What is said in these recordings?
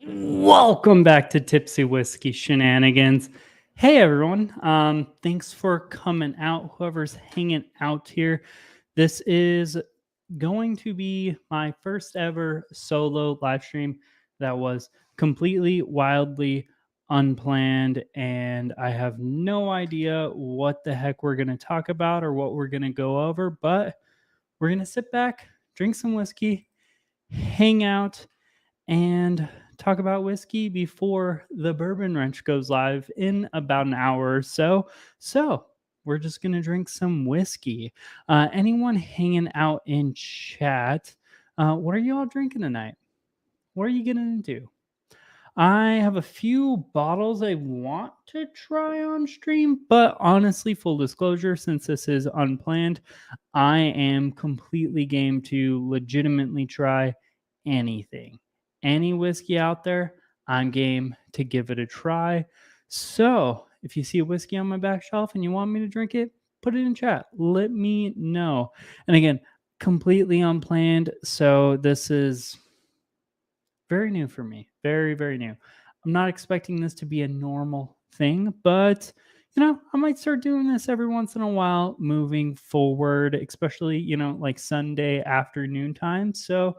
Welcome back to Tipsy Whiskey Shenanigans. Hey everyone, thanks for coming out. Whoever's hanging out here, this is going to be my first ever solo live stream that was completely wildly unplanned, and I have no idea what the heck we're going to talk about or what we're going to go over, but we're going to sit back, drink some whiskey, hang out, and talk about whiskey before the Bourbon Wrench goes live in about an hour or so. So we're just going to drink some whiskey. Anyone hanging out in chat, what are you all drinking tonight? What are you getting into? I have a few bottles I want to try on stream, but honestly, full disclosure, since this is unplanned, I am completely game to legitimately try anything. Any whiskey out there, I'm game to give it a try. So if you see a whiskey on my back shelf and you want me to drink it, put it in chat. Let me know. And again, completely unplanned. So this is very new for me. Very, very new. I'm not expecting this to be a normal thing, but I might start doing this every once in a while moving forward, especially, like Sunday afternoon time. So,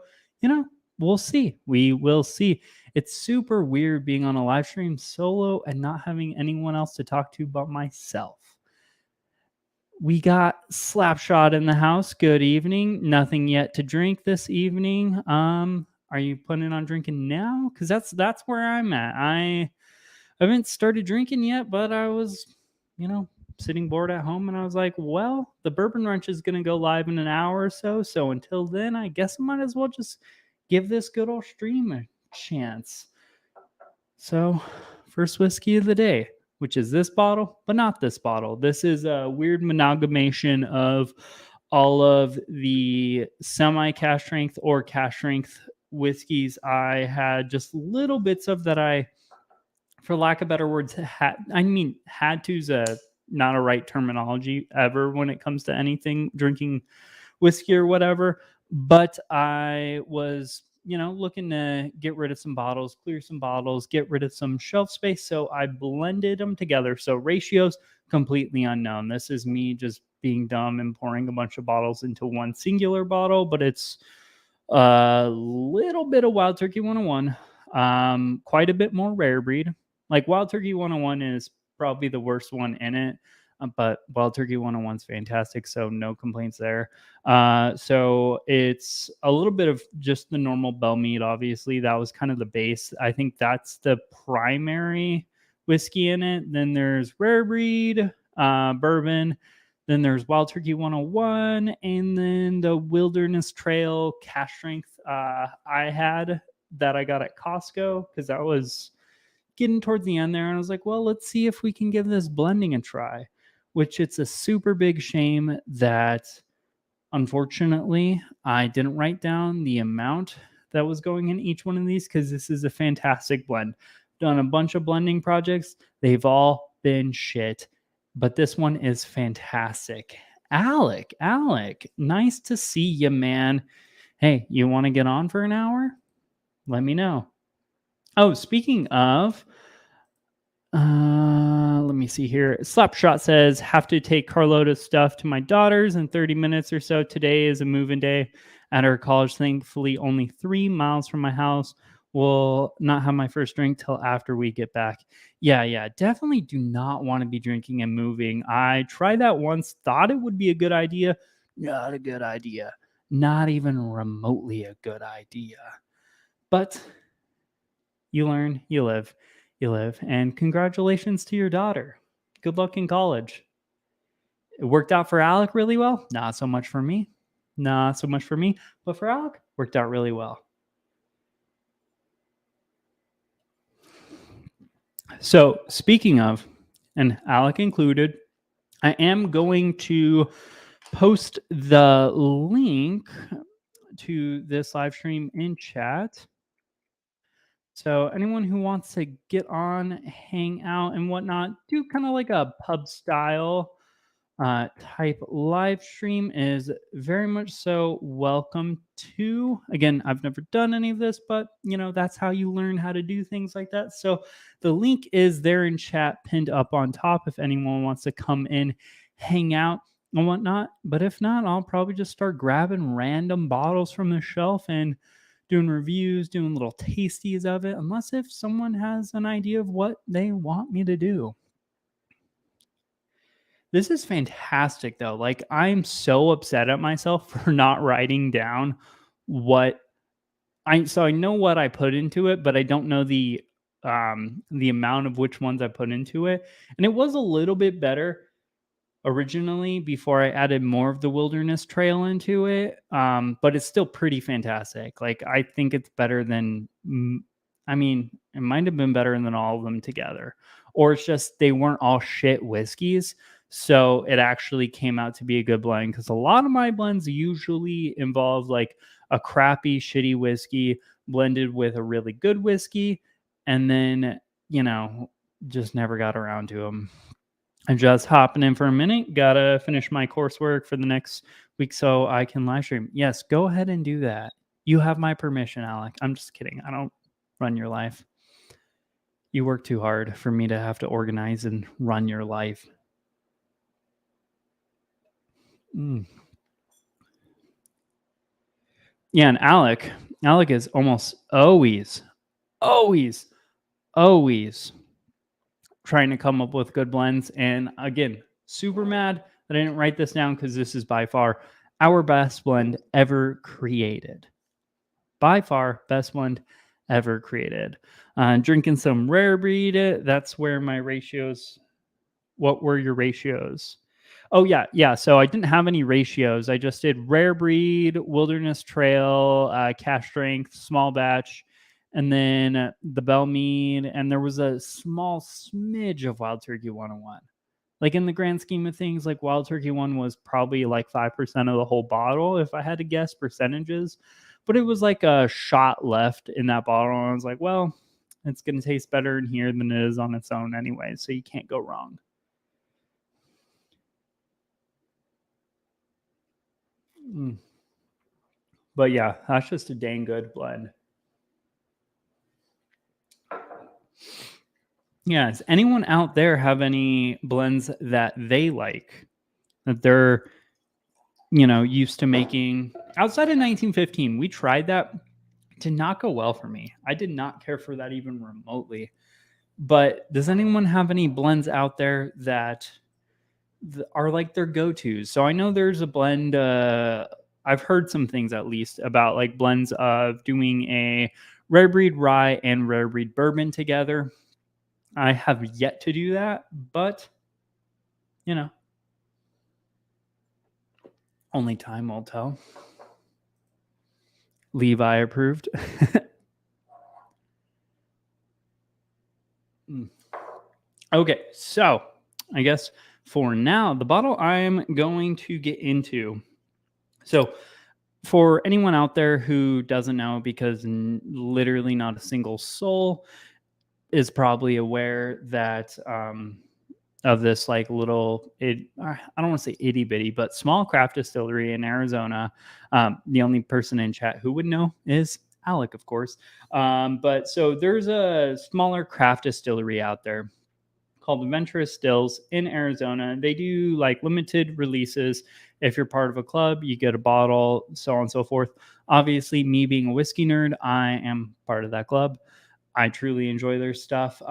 we'll see. We will see. It's super weird being on a live stream solo and not having anyone else to talk to but myself. We got Slapshot in the house. Good evening. Nothing yet to drink this evening. Are you planning on drinking now? Because that's where I'm at. I haven't started drinking yet, but I was, sitting bored at home, and I was like, well, the Bourbon Wrench is going to go live in an hour or so. So until then, I guess I might as well just give this good old stream a chance. So, first whiskey of the day, which is this bottle, but not this bottle. This is a weird amalgamation of all of the semi-cask strength or cask strength whiskeys I had just little bits of that I, for lack of better words, had to's not a right terminology ever when it comes to anything drinking whiskey or whatever. But I was, looking to get rid of some bottles, clear some bottles, get rid of some shelf space. So I blended them together. So ratios completely unknown. This is me just being dumb and pouring a bunch of bottles into one singular bottle, but it's a little bit of Wild Turkey 101, quite a bit more rare breed. Like Wild Turkey 101 is probably the worst one in it, but Wild Turkey 101 is fantastic, so no complaints there. So it's a little bit of just the normal bell mead, obviously. That was kind of the base. I think that's the primary whiskey in it. Then there's rare breed, bourbon. Then there's Wild Turkey 101, and then the Wilderness Trail cask strength I had that I got at Costco, because that was getting towards the end there. And I was like, well, let's see if we can give this blending a try, which it's a super big shame that, unfortunately, I didn't write down the amount that was going in each one of these, because this is a fantastic blend. Done a bunch of blending projects. They've all been shit, but this one is fantastic. Alec, nice to see you, man. Hey, you want to get on for an hour? Let me know. Oh, speaking of, let me see here. Slapshot says, have to take Carlota's stuff to my daughter's in 30 minutes or so. Today is a move-in day at her college, thankfully only 3 miles from my house. Will not have my first drink till after we get back. Yeah, definitely do not want to be drinking and moving. I tried that once, thought it would be a good idea. Not a good idea. Not even remotely a good idea. But you learn, you live. And congratulations to your daughter. Good luck in college. It worked out for Alec really well. Not so much for me. But for Alec, worked out really well. So speaking of, and Alec included, I am going to post the link to this live stream in chat. So anyone who wants to get on, hang out and whatnot, do kind of like a pub style type live stream is very much so welcome to. Again, I've never done any of this, but that's how you learn how to do things like that. So the link is there in chat, pinned up on top, if anyone wants to come in, hang out and whatnot. But if not, I'll probably just start grabbing random bottles from the shelf and doing reviews, doing little tasties of it, unless if someone has an idea of what they want me to do. This is fantastic though. Like, I'm so upset at myself for not writing down what I know what I put into it, but I don't know the amount of which ones I put into it. And it was a little bit better originally before I added more of the wilderness trail into it. But it's still pretty fantastic. Like, I think it's better than I mean, it might have been better than all of them together. Or it's just they weren't all shit whiskeys. So it actually came out to be a good blend, because a lot of my blends usually involve like a crappy, shitty whiskey blended with a really good whiskey. And then, just never got around to them. I'm just hopping in for a minute. Gotta finish my coursework for the next week so I can live stream. Yes, go ahead and do that. You have my permission, Alec. I'm just kidding. I don't run your life. You work too hard for me to have to organize and run your life. Yeah, and Alec is almost always trying to come up with good blends. And again, super mad that I didn't write this down, because this is by far our best blend ever created. By far, best blend ever created. Drinking some rare breed. That's where my ratios. What were your ratios? Oh, yeah. So I didn't have any ratios. I just did rare breed, wilderness trail, cash strength, small batch, and then the Bell Mead. And there was a small smidge of Wild Turkey 101. Like, in the grand scheme of things, like, Wild Turkey 1 was probably like 5% of the whole bottle, if I had to guess percentages. But it was like a shot left in that bottle. And I was like, well, it's going to taste better in here than it is on its own anyway. So you can't go wrong. But yeah, that's just a dang good blend. Yeah, does anyone out there have any blends that they like, that they're used to making outside of 1915? We tried that, did not go well for me. I did not care for that even remotely. But does anyone have any blends out there that are like their go-tos? So I know there's a blend, I've heard some things at least about like blends of doing a rare breed rye and rare breed bourbon together. I have yet to do that, but only time will tell. Levi approved. Okay, so I guess for now, the bottle I'm going to get into. So for anyone out there who doesn't know, because literally not a single soul is probably aware that of this like little, I don't want to say itty bitty, but small craft distillery in Arizona. The only person in chat who would know is Alec, of course. But so there's a smaller craft distillery out there called Adventurous Stills in Arizona. They do like limited releases. If you're part of a club, you get a bottle, so on and so forth. Obviously, me being a whiskey nerd, I am part of that club. I truly enjoy their stuff.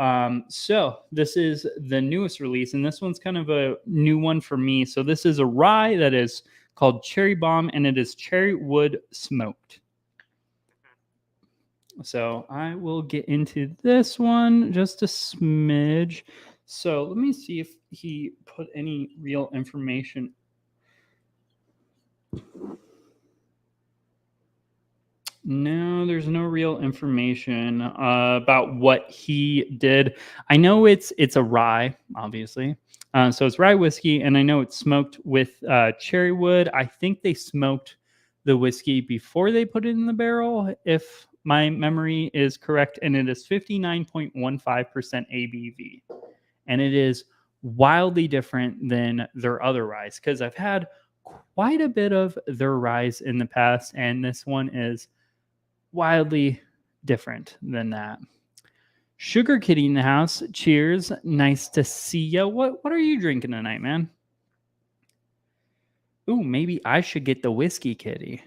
So this is the newest release, and this one's kind of a new one for me. So this is a rye that is called Cherry Bomb, and it is cherry wood smoked. So I will get into this one just a smidge. So let me see if he put any real information. No, there's no real information about what he did. I know it's a rye, obviously. So it's rye whiskey, and I know it's smoked with cherry wood. I think they smoked the whiskey before they put it in the barrel, if my memory is correct, and it is 59.15% ABV. And it is wildly different than their other ryes, because I've had quite a bit of their ryes in the past, and this one is wildly different than that. Sugar Kitty in the house. Cheers. Nice to see you. What are you drinking tonight, man? Ooh, maybe I should get the Whiskey Kitty.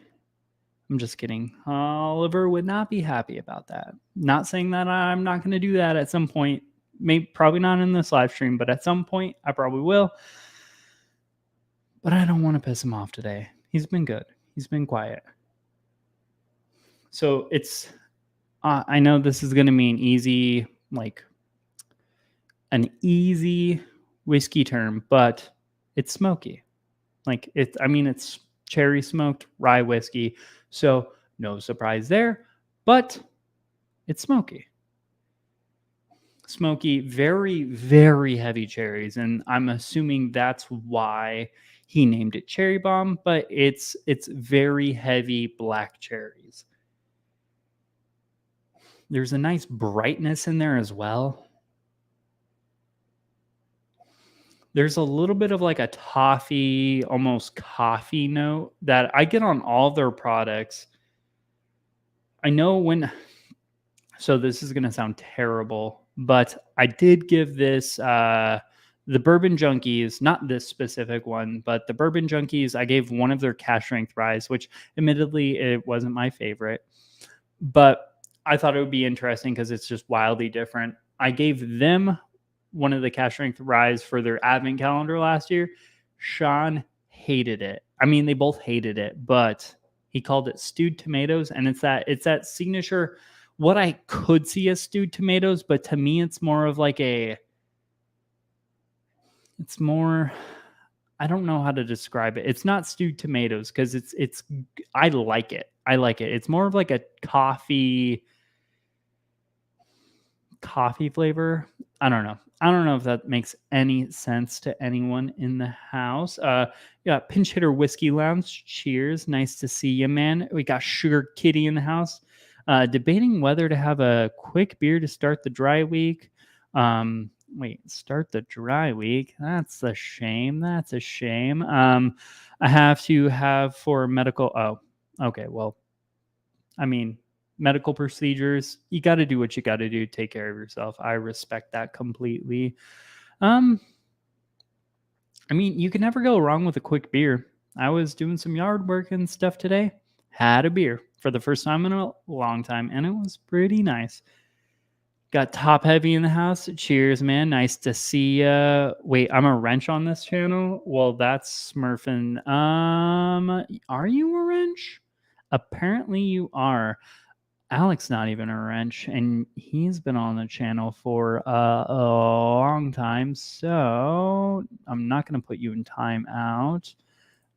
I'm just kidding. Oliver would not be happy about that. Not saying that I'm not going to do that at some point. Maybe probably not in this live stream, but at some point I probably will. But I don't want to piss him off today. He's been good. He's been quiet. So it's I know this is going to be an easy whiskey term, but it's smoky. It's cherry smoked rye whiskey. So no surprise there, but it's smoky. Smoky, very, very heavy cherries. And I'm assuming that's why he named it Cherry Bomb, but it's very heavy black cherries. There's a nice brightness in there as well. There's a little bit of like a toffee, almost coffee note that I get on all their products. I know so this is going to sound terrible, but I did give this, the Bourbon Junkies, not this specific one, but the Bourbon Junkies, I gave one of their cash strength ryes, which admittedly it wasn't my favorite, but I thought it would be interesting because it's just wildly different. I gave them one of the cash strength ryes for their advent calendar last year. Sean hated it. I mean, they both hated it, but he called it stewed tomatoes, and it's that signature, what I could see as stewed tomatoes, but to me it's more of like I don't know how to describe it. It's not stewed tomatoes because I like it. It's more of like a coffee flavor. I don't know if that makes any sense to anyone in the house. Yeah, Pinch Hitter Whiskey Lounge. Cheers. Nice to see you, man. We got Sugar Kitty in the house. Debating whether to have a quick beer to start the dry week. Start the dry week. That's a shame. I have to have for medical. Oh, okay. Well, I mean, medical procedures, you got to do what you got to do to take care of yourself. I respect that completely. I mean, you can never go wrong with a quick beer. I was doing some yard work and stuff today, had a beer for the first time in a long time, and it was pretty nice. Got Top Heavy in the house. Cheers, man. Nice to see ya. Wait, I'm a wrench on this channel? Well, that's Smurfin. Are you a wrench? Apparently you are. Alex not even a wrench, and he's been on the channel for a long time, so I'm not going to put you in timeout.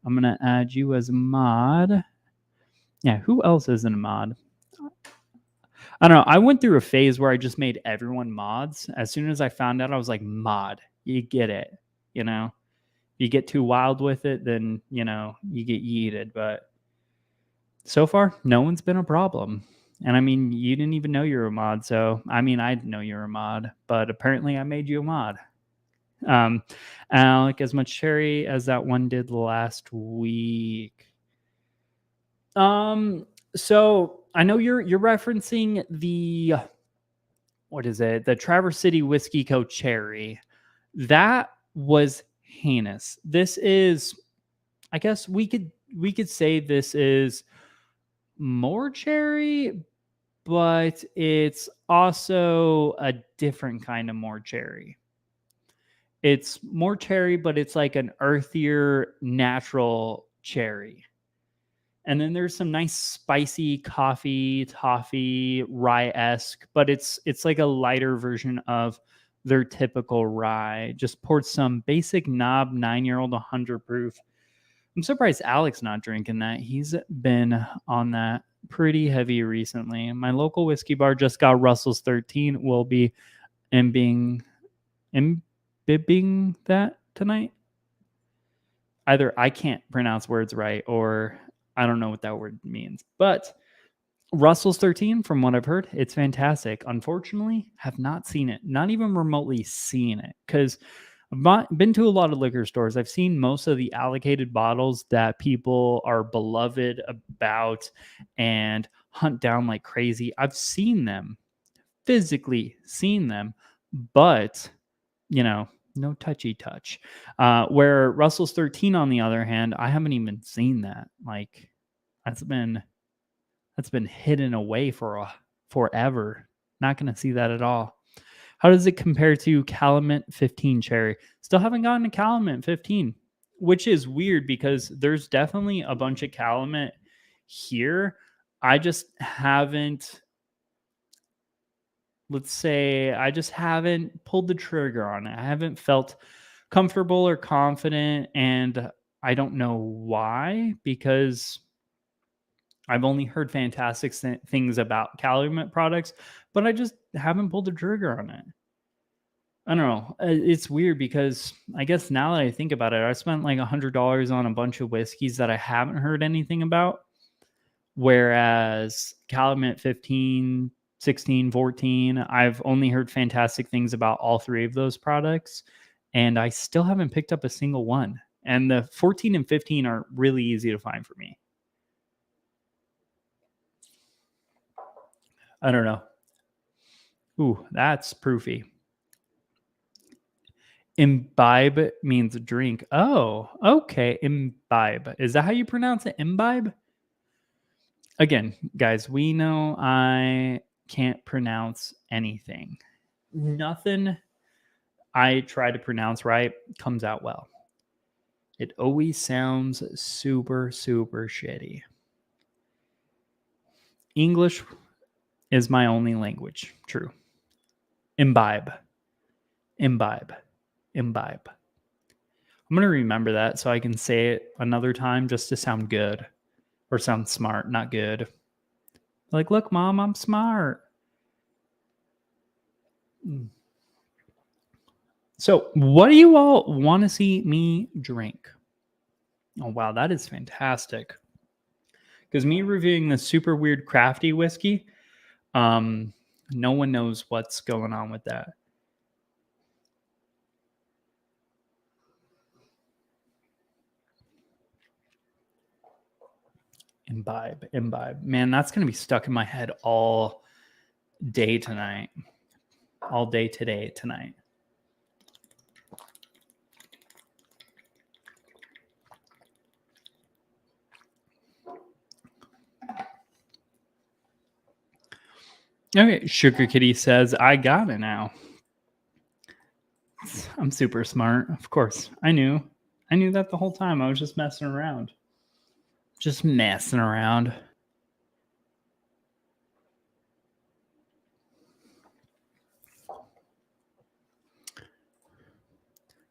I'm going to add you as a mod. Yeah, who else isn't a mod? I don't know. I went through a phase where I just made everyone mods. As soon as I found out, I was like, mod. You get it. You know? If you get too wild with it, then, you get yeeted. But so far, no one's been a problem. And I mean, you didn't even know you were a mod. So, I mean, I know you're a mod, but apparently I made you a mod. Alec, as much cherry as that one did last week. So I know you're referencing the, what is it? The Traverse City Whiskey Co. Cherry. That was heinous. This is, I guess we could say this is more cherry, but it's also a different kind of more cherry. It's more cherry, but it's like an earthier, natural cherry. And then there's some nice spicy coffee, toffee, rye-esque, but it's like a lighter version of their typical rye. Just poured some basic knob 9-year-old 100 proof. I'm surprised Alex not drinking that. He's been on that pretty heavy recently. My local whiskey bar just got Russell's 13. We'll be imbibing that tonight. Either I can't pronounce words right, or I don't know what that word means. But Russell's 13, from what I've heard, it's fantastic. Unfortunately, have not seen it. Not even remotely seen it. Because Been to a lot of liquor stores. I've seen most of the allocated bottles that people are beloved about and hunt down like crazy. I've seen them, physically seen them, but no touchy touch. Where Russell's 13, on the other hand, I haven't even seen that. Like that's been hidden away for forever. Not going to see that at all. How does it compare to Calumet 15 Cherry? Still haven't gotten a Calumet 15, which is weird because there's definitely a bunch of Calumet here. I just haven't, I just haven't pulled the trigger on it. I haven't felt comfortable or confident, and I don't know why, because I've only heard fantastic things about Calumet products, but I just haven't pulled the trigger on it. I don't know. It's weird because I guess now that I think about it, I spent like $100 on a bunch of whiskeys that I haven't heard anything about. Whereas Calumet 15, 16, 14, I've only heard fantastic things about all three of those products. And I still haven't picked up a single one. And the 14 and 15 are really easy to find for me. I don't know. Ooh, that's proofy. Imbibe means drink. Oh, okay. Imbibe. Is that how you pronounce it? Imbibe? Again, guys, we know I can't pronounce anything. Nothing I try to pronounce right comes out well. It always sounds super, super shitty. English is my only language. True. Imbibe. Imbibe. Imbibe. I'm going to remember that so I can say it another time just to sound good or sound smart, not good. Like, look, Mom, I'm smart. So, what do you all want to see me drink? Oh, wow, that is fantastic. Because me reviewing this super weird crafty whiskey, no one knows what's going on with that. Imbibe. Man, that's going to be stuck in my head all day tonight. All day today, tonight. Okay, Sugar Kitty says, I got it now. I'm super smart. Of course. I knew that the whole time. I was just messing around.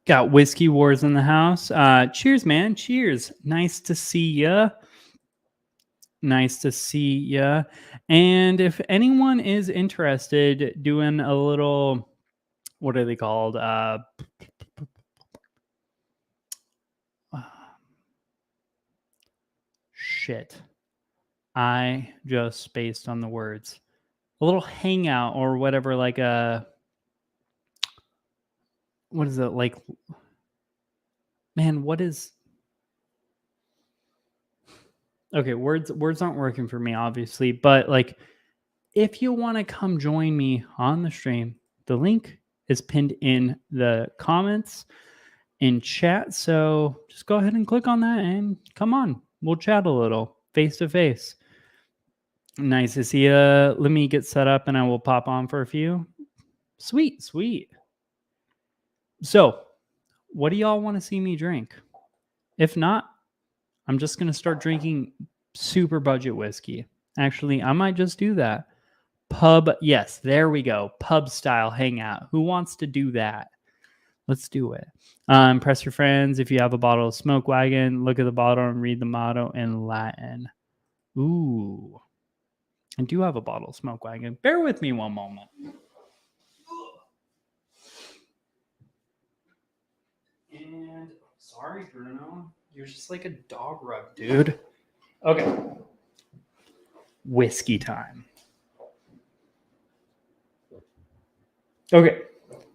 Got Whiskey Wars in the house. Cheers, man. Cheers. Nice to see ya. And if anyone is interested, doing a little, what are they called? Shit. I just spaced on the words. A little hangout or whatever, like a, what is it like? Man, what is? Okay, words aren't working for me, obviously, but like, if you want to come join me on the stream, the link is pinned in the comments in chat. So just go ahead and click on that and come on. We'll chat a little face to face. Nice to see you. Let me get set up and I will pop on for a few. Sweet. So, what do y'all want to see me drink? If not, I'm just going to start drinking super budget whiskey. Actually, I might just do that. Pub, yes, there we go. Pub style hangout. Who wants to do that? Let's do it. Impress your friends. If you have a bottle of Smoke Wagon, look at the bottle and read the motto in Latin. Ooh. I do have a bottle of Smoke Wagon. Bear with me one moment. And sorry, Bruno. You're just like a dog rug, dude. Okay. Whiskey time. Okay.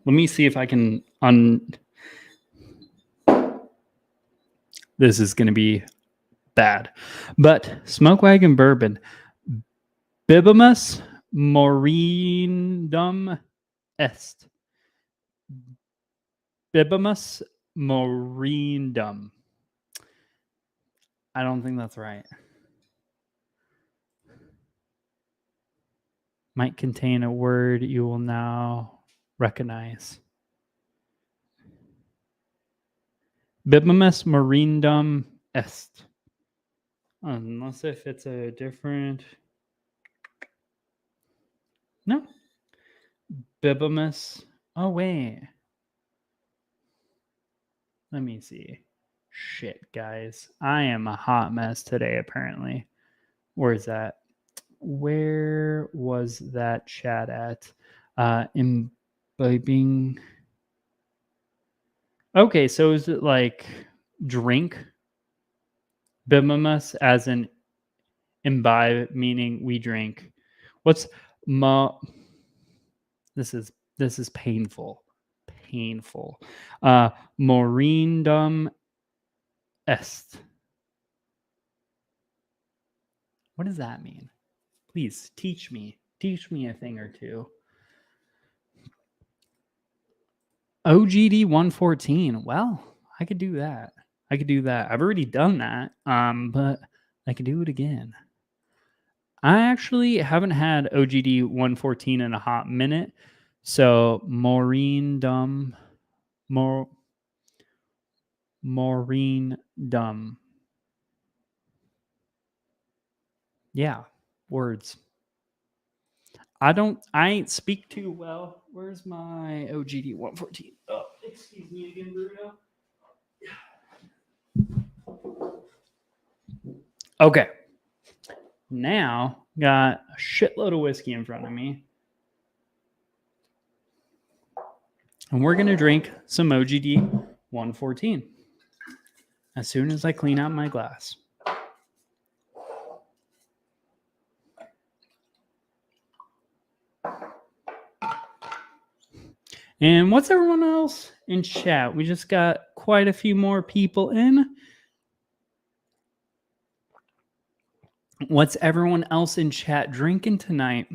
Let me see if I can this is going to be bad. But Smoke Wagon Bourbon, Bibimus Morindum Est. Bibimus Morindum. I don't think that's right. Might contain a word you will now recognize. Bibimus Morindum Est. Unless if it's a different... No. Bibimus. Oh, wait. Let me see. Shit, guys. I am a hot mess today, apparently. Where is that? Where was that chat at? Imbibing. Okay, so is it like drink? Bibimus as in imbibe, meaning we drink. What's This is painful. Painful. Morindum est. What does that mean? Please teach me. Teach me a thing or two. OGD 114. Well, I could do that. I've already done that. But I could do it again. I actually haven't had OGD 114 in a hot minute. So Morindum. Yeah, words. I ain't speak too well. Where's my OGD 114? Oh, excuse me again, Bruno. Okay. Now, got a shitload of whiskey in front of me. And we're going to drink some OGD 114 as soon as I clean out my glass. And what's everyone else in chat? We just got quite a few more people in. What's everyone else in chat drinking tonight?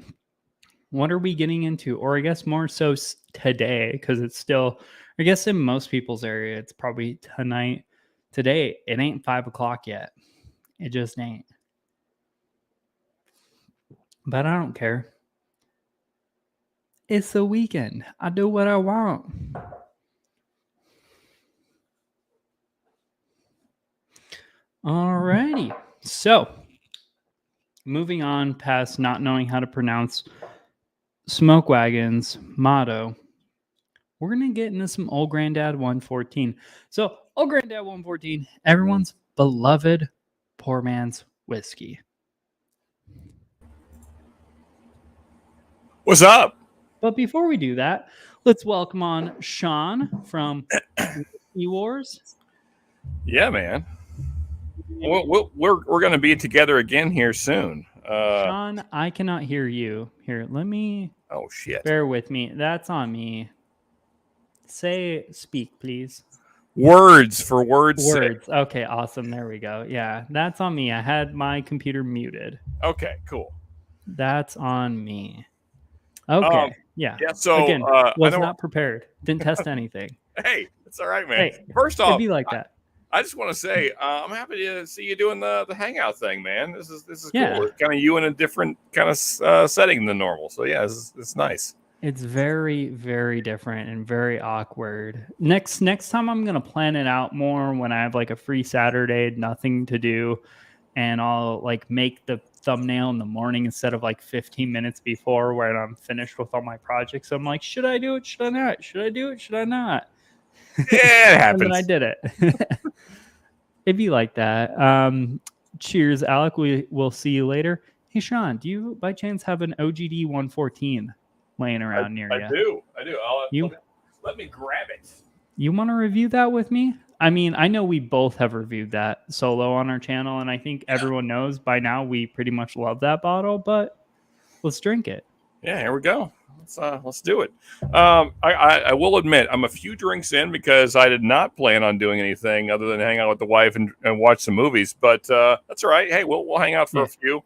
What are we getting into? Or I guess more so today, because it's still, I guess in most people's area, it's probably tonight. Today, it ain't 5 o'clock yet. It just ain't. But I don't care. It's the weekend. I do what I want. Alrighty. So, moving on past not knowing how to pronounce Smoke Wagon's motto, we're going to get into some Old Granddad 114. So, Old Granddad 114, everyone's beloved poor man's whiskey. What's up? But before we do that, let's welcome on Sean from Whiskey Wars. Yeah, man. We're going to be together again here soon. Sean, I cannot hear you. Here, let me... Oh, shit. Bear with me. That's on me. Speak, please. Words for words. Words. Okay, awesome. There we go. Yeah, that's on me. I had my computer muted. Okay, cool. That's on me. Okay. Yeah. So again, was not prepared. Didn't test anything. Hey, it's all right, man. Hey, first off, it'd be like that. I just want to say I'm happy to see you doing the hangout thing, man. This is Yeah. cool. It's kind of you in a different kind of setting than normal. So yeah, it's nice. It's very, very different and very awkward. Next time I'm gonna plan it out more when I have like a free Saturday, nothing to do, and I'll like make the thumbnail in the morning instead of like 15 minutes before when I'm finished with all my projects. So I'm like, should I do it? Should I not? Should I do it? Should I not? Yeah, it happens. And then I did it. It'd be like that. Cheers, Alec. We'll see you later. Hey, Sean, do you by chance have an OGD 114 laying around near you? I do. Let me grab it. You want to review that with me? I mean, I know we both have reviewed that solo on our channel, and I think everyone knows by now we pretty much love that bottle, but let's drink it. Yeah, here we go. let's do it. I will admit I'm a few drinks in because I did not plan on doing anything other than hang out with the wife and watch some movies. But that's all right. Hey, we'll hang out for a few,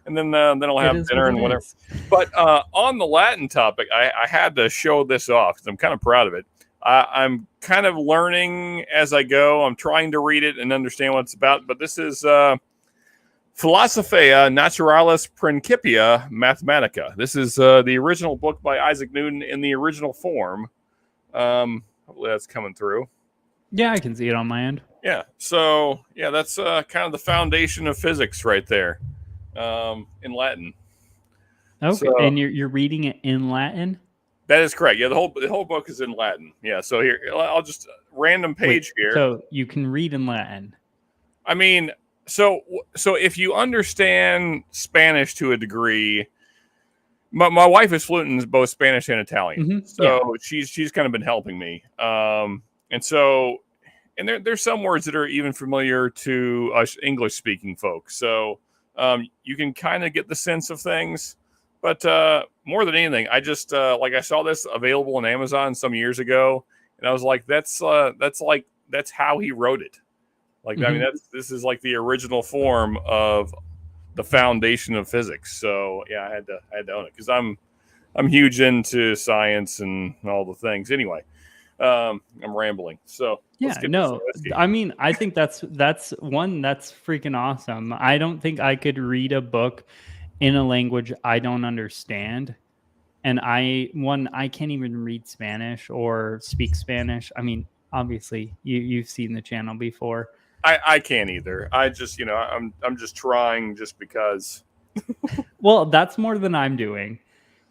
and then I'll have dinner and whatever. But on the Latin topic, I had to show this off because I'm kind of proud of it. I'm kind of learning as I go. I'm trying to read it and understand what it's about. But this is Philosophiae Naturalis Principia Mathematica. This is the original book by Isaac Newton in the original form. Hopefully that's coming through. Yeah, I can see it on my end. Yeah. So, yeah, that's kind of the foundation of physics right there in Latin. Okay. So, and you're reading it in Latin? That is correct. Yeah, the whole book is in Latin. Yeah. So here, I'll just random page here. So you can read in Latin. I mean, so if you understand Spanish to a degree, my wife is fluent in both Spanish and Italian. Mm-hmm. So she's kind of been helping me. And there's some words that are even familiar to us English speaking folks. So you can kind of get the sense of things. But more than anything, I just I saw this available on Amazon some years ago, and I was like, that's how he wrote it. Like, mm-hmm. I mean, this is like the original form of the foundation of physics. So yeah, I had to own it because I'm huge into science and all the things. Anyway, I'm rambling. So yeah, no, I mean, I think that's one that's freaking awesome. I don't think I could read a book in a language I don't understand. And I can't even read Spanish or speak Spanish. I mean, obviously you've seen the channel before. I can't either. I just, I'm just trying just because. Well, that's more than I'm doing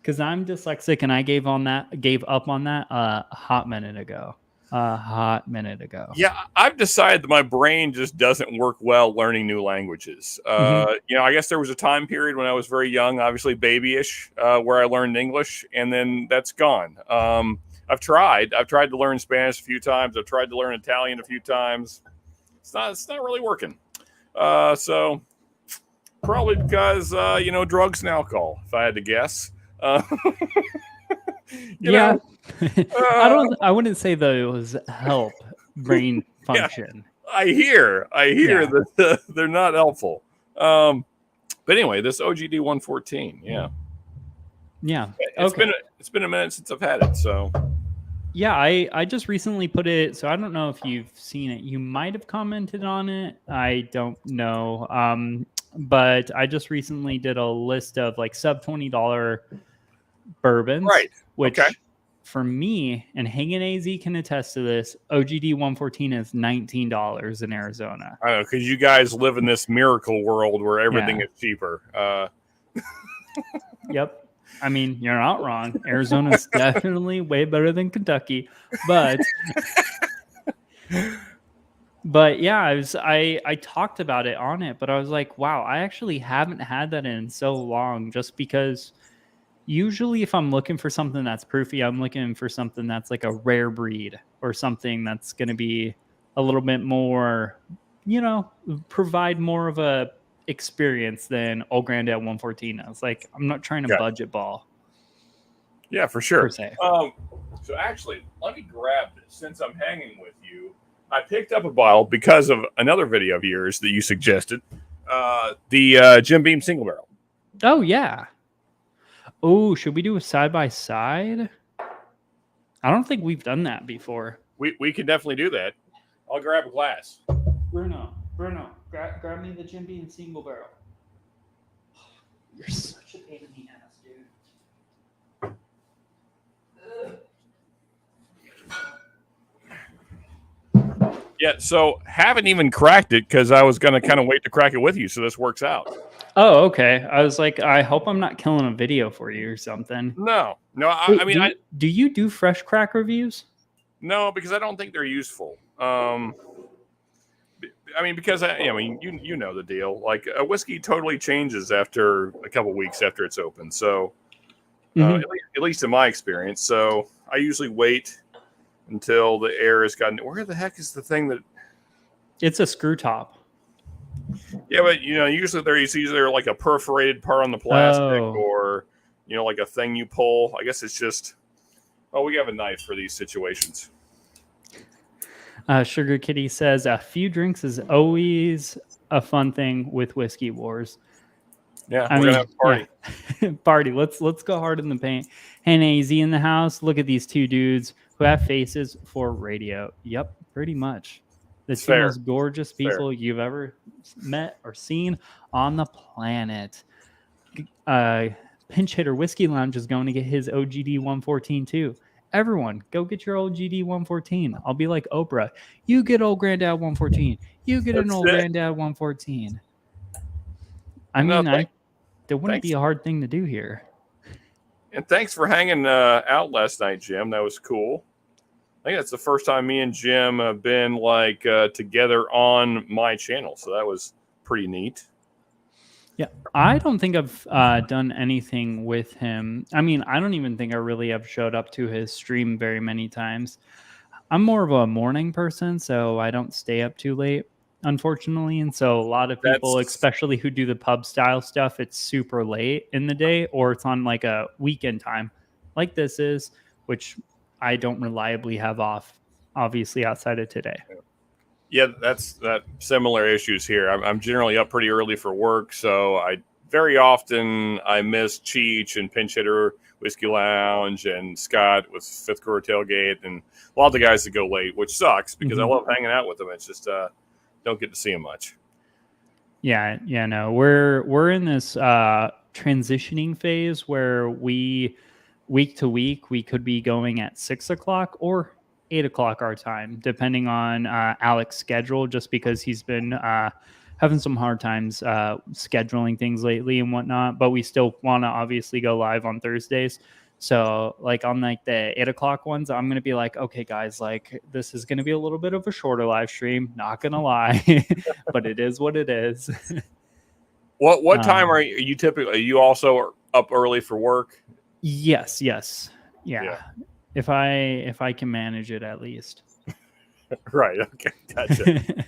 because I'm dyslexic and I gave up on that a hot minute ago. Yeah, I've decided that my brain just doesn't work well learning new languages. Mm-hmm. I guess there was a time period when I was very young, obviously babyish, where I learned English, and then that's gone. I've tried to learn Spanish a few times. I've tried to learn Italian a few times. It's not really working. So probably because drugs and alcohol, if I had to guess. Yeah. I wouldn't say those help brain function. Yeah, I hear that they're not helpful. But anyway, this OGD 114, yeah. It's been a minute since I've had it, so. Yeah, I just recently put it, so I don't know if you've seen it. You might have commented on it. I don't know. But I just recently did a list of like sub $20 bourbons. Right. Which for me, and Hagen AZ can attest to this, OGD 114 is $19 in Arizona. I know, because you guys live in this miracle world where everything is cheaper. Yep. I mean, you're not wrong. Arizona's definitely way better than Kentucky. But yeah, I talked about it on it, but I was like, wow, I actually haven't had that in so long just because usually if I'm looking for something that's proofy, I'm looking for something that's like a rare breed or something that's going to be a little bit more, provide more of a experience than old Granddad 114 is. Like, I'm not trying to budget ball. Yeah, for sure. Per se. So actually, let me grab this since I'm hanging with you. I picked up a bottle because of another video of yours that you suggested. The Jim Beam single barrel. Oh yeah. Oh, should we do a side by side? I don't think we've done that before. We can definitely do that. I'll grab a glass. Bruno, grab me the Jim Beam single barrel. You're such a pain in the ass, dude. Yeah, so haven't even cracked it because I was going to kind of wait to crack it with you, so this works out. Oh, okay. I was like, I hope I'm not killing a video for you or something. No. Do you do fresh crack reviews? No, because I don't think they're useful. Because you know the deal. Like a whiskey totally changes after a couple weeks after it's open. So, at least in my experience. So I usually wait until the air has gotten. Where the heck is the thing that? It's a screw top. Yeah, but usually there's either like a perforated part on the plastic or like a thing you pull. I guess it's just, we have a knife for these situations. Sugar Kitty says a few drinks is always a fun thing with Whiskey Wars. Yeah, we're gonna have a party. Yeah. Party. Let's go hard in the paint. Hey, AZ in the house. Look at these two dudes who have faces for radio. Yep, pretty much. The two most gorgeous people you've ever met or seen on the planet. Pinch Hitter Whiskey Lounge is going to get his OGD 114 too. Everyone, go get your old GD 114. I'll be like Oprah. You get old Granddad 114. You get an old Granddad 114. I mean, there wouldn't be a hard thing to do here. And thanks for hanging out last night, Jim. That was cool. I think that's the first time me and Jim have been together on my channel. So that was pretty neat. Yeah, I don't think I've done anything with him. I mean, I don't even think I really have showed up to his stream very many times. I'm more of a morning person, so I don't stay up too late, unfortunately. And so a lot of people, especially who do the pub style stuff, it's super late in the day, or it's on like a weekend time like this is, which I don't reliably have off, obviously, outside of today. Yeah, that's similar issues here. I'm generally up pretty early for work, so I very often miss Cheech and Pinch Hitter Whiskey Lounge and Scott with Fifth Quarter Tailgate and a lot of the guys that go late, which sucks because I love hanging out with them. It's just don't get to see them much. Yeah, no, we're in this transitioning phase where week to week we could be going at 6 o'clock or 8 o'clock our time, depending on Alex's schedule, just because he's been having some hard times scheduling things lately and whatnot. But we still want to obviously go live on Thursdays. So like on like the 8 o'clock ones, I'm going to be like, okay, guys, like this is going to be a little bit of a shorter live stream. Not going to lie, but it is what it is. What time are you typically? Are you also up early for work? Yes. Yeah. If I can manage it, at least. Right. Okay. Gotcha.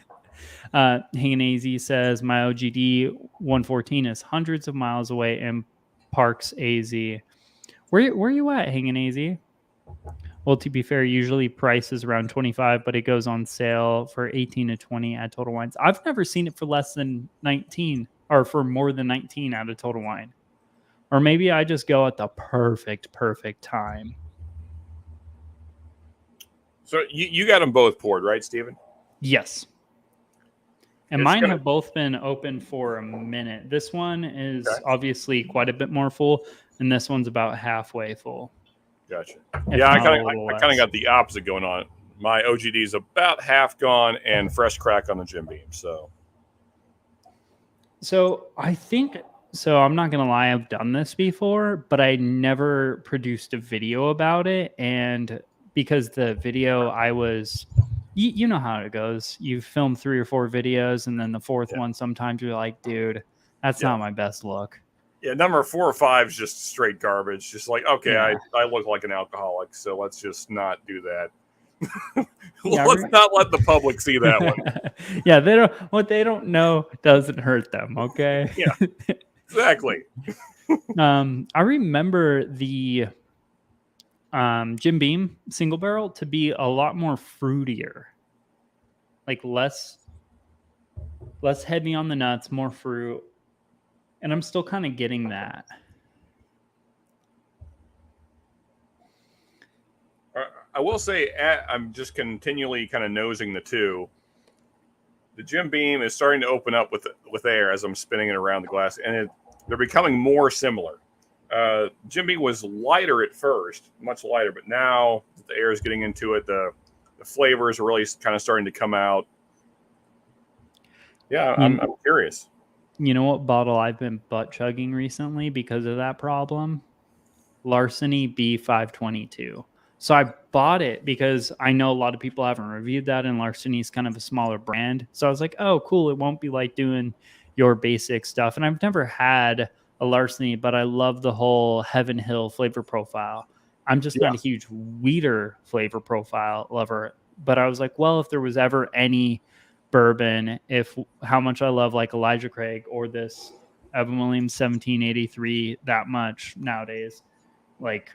Hanging AZ says my OGD 114 is hundreds of miles away in Parks AZ. Where you at, Hanging AZ? Well, to be fair, usually price is around 25, but it goes on sale for 18 to 20 at Total Wines. I've never seen it for less than 19 or for more than 19 at a Total Wine. Or maybe I just go at the perfect time. So you got them both poured, right, Steven? Yes. And mine have both been open for a minute. This one is obviously quite a bit more full, and this one's about halfway full. Gotcha. Yeah, I kind of got the opposite going on. My OGD is about half gone and fresh crack on the Jim Beam. So I think I'm not gonna lie, I've done this before, but I never produced a video about it, and because the video you know how it goes. You film 3 or 4 videos, and then the fourth one, sometimes you're like, dude, that's not my best look. Yeah, number 4 or 5 is just straight garbage. Just like, okay, I look like an alcoholic, so let's just not do that. Let's not let the public see that one. Yeah, what they don't know doesn't hurt them, okay? Yeah, exactly. I remember the Jim Beam single barrel to be a lot more fruitier, like less heavy on the nuts, more fruit, and I'm still kind of getting that. I will say, I'm just continually kind of nosing the two. The Jim Beam is starting to open up with air as I'm spinning it around the glass, and they're becoming more similar. Jim Beam was lighter at first, much lighter, but now that the air is getting into it, the flavors are really kind of starting to come out. Yeah, I'm curious. You know what bottle I've been butt chugging recently because of that problem? Larceny B522. So I bought it because I know a lot of people haven't reviewed that, and Larceny is kind of a smaller brand. So I was like, oh, cool. It won't be like doing your basic stuff. And I've never had a Larceny, but I love the whole Heaven Hill flavor profile. I'm just not a huge weeder flavor profile lover. But I was like, well, if there was ever any bourbon, how much I love like Elijah Craig or this Evan Williams 1783 that much nowadays. Like,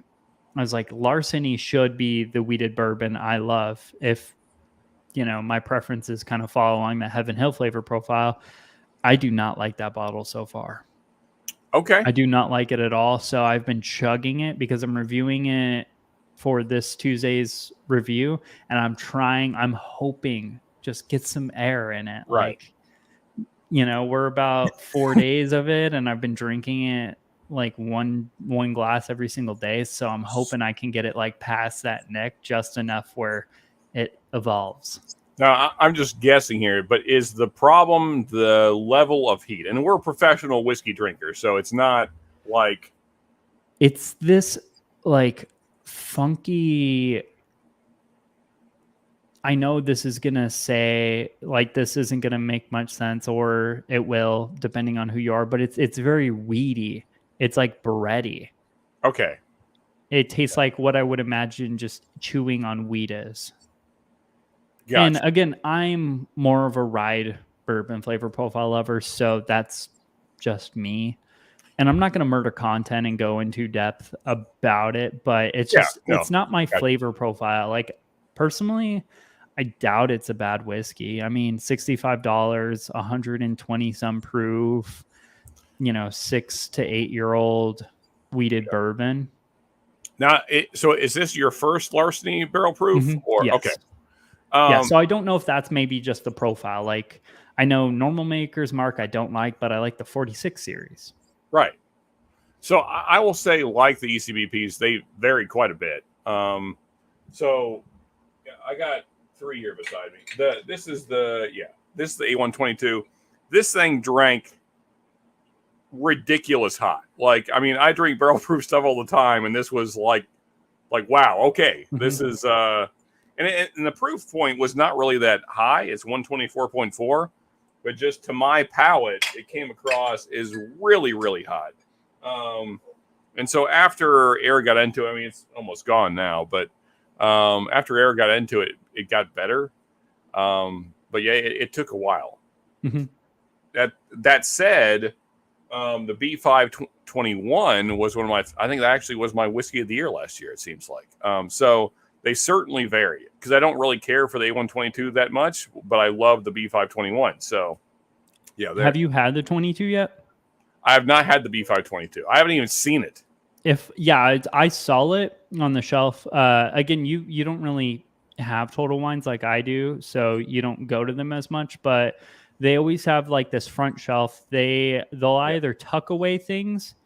I was like, Larceny should be the wheated bourbon I love. If, my preferences kind of fall along the Heaven Hill flavor profile, I do not like that bottle so far. Okay. I do not like it at all. So I've been chugging it because I'm reviewing it for this Tuesday's review, and I'm hoping just get some air in it. Right. Like, we're about 4 days of it, and I've been drinking it like one glass every single day. So I'm hoping I can get it like past that neck just enough where it evolves. Now, I'm just guessing here, but is the problem the level of heat? And we're professional whiskey drinkers, so it's not like... It's this like funky... I know this is going to say like this isn't going to make much sense, or it will depending on who you are, but it's very weedy. It's like bready. Okay. It tastes like what I would imagine just chewing on wheat is. Gotcha. And again, I'm more of a rye bourbon flavor profile lover, so that's just me. And I'm not going to murder content and go into depth about it, but it's just it's not my flavor profile. Like, personally, I doubt it's a bad whiskey. I mean, $65, 120 some proof, 6 to 8 year old wheated bourbon. Now, so is this your first Larceny barrel proof? Mm-hmm. Or yes. Okay. Yeah, so I don't know if that's maybe just the profile. Like, I know Normal Maker's Mark I don't like, but I like the 46 series. Right. So I will say, like the ECBPs, they vary quite a bit. So I got 3 here beside me. This is the A122. This thing drank ridiculous hot. Like, I mean, I drink barrel proof stuff all the time, and this was like wow, okay, this is and the proof point was not really that high. It's 124.4, but just to my palate, it came across as really, really hot. And so after air got into it, I mean, it's almost gone now, but after air got into it, it got better. But yeah, it took a while. Mm-hmm. That said, the B521 was I think that actually was my whiskey of the year last year, it seems like. So they certainly vary, because I don't really care for the A122 that much, but I love the B521. So yeah. Have you had the 22 yet? I have not had the B522. I haven't even seen it. I saw it on the shelf. Again, you don't really have Total Wines like I do, so you don't go to them as much, but they always have like this front shelf. They'll either tuck away things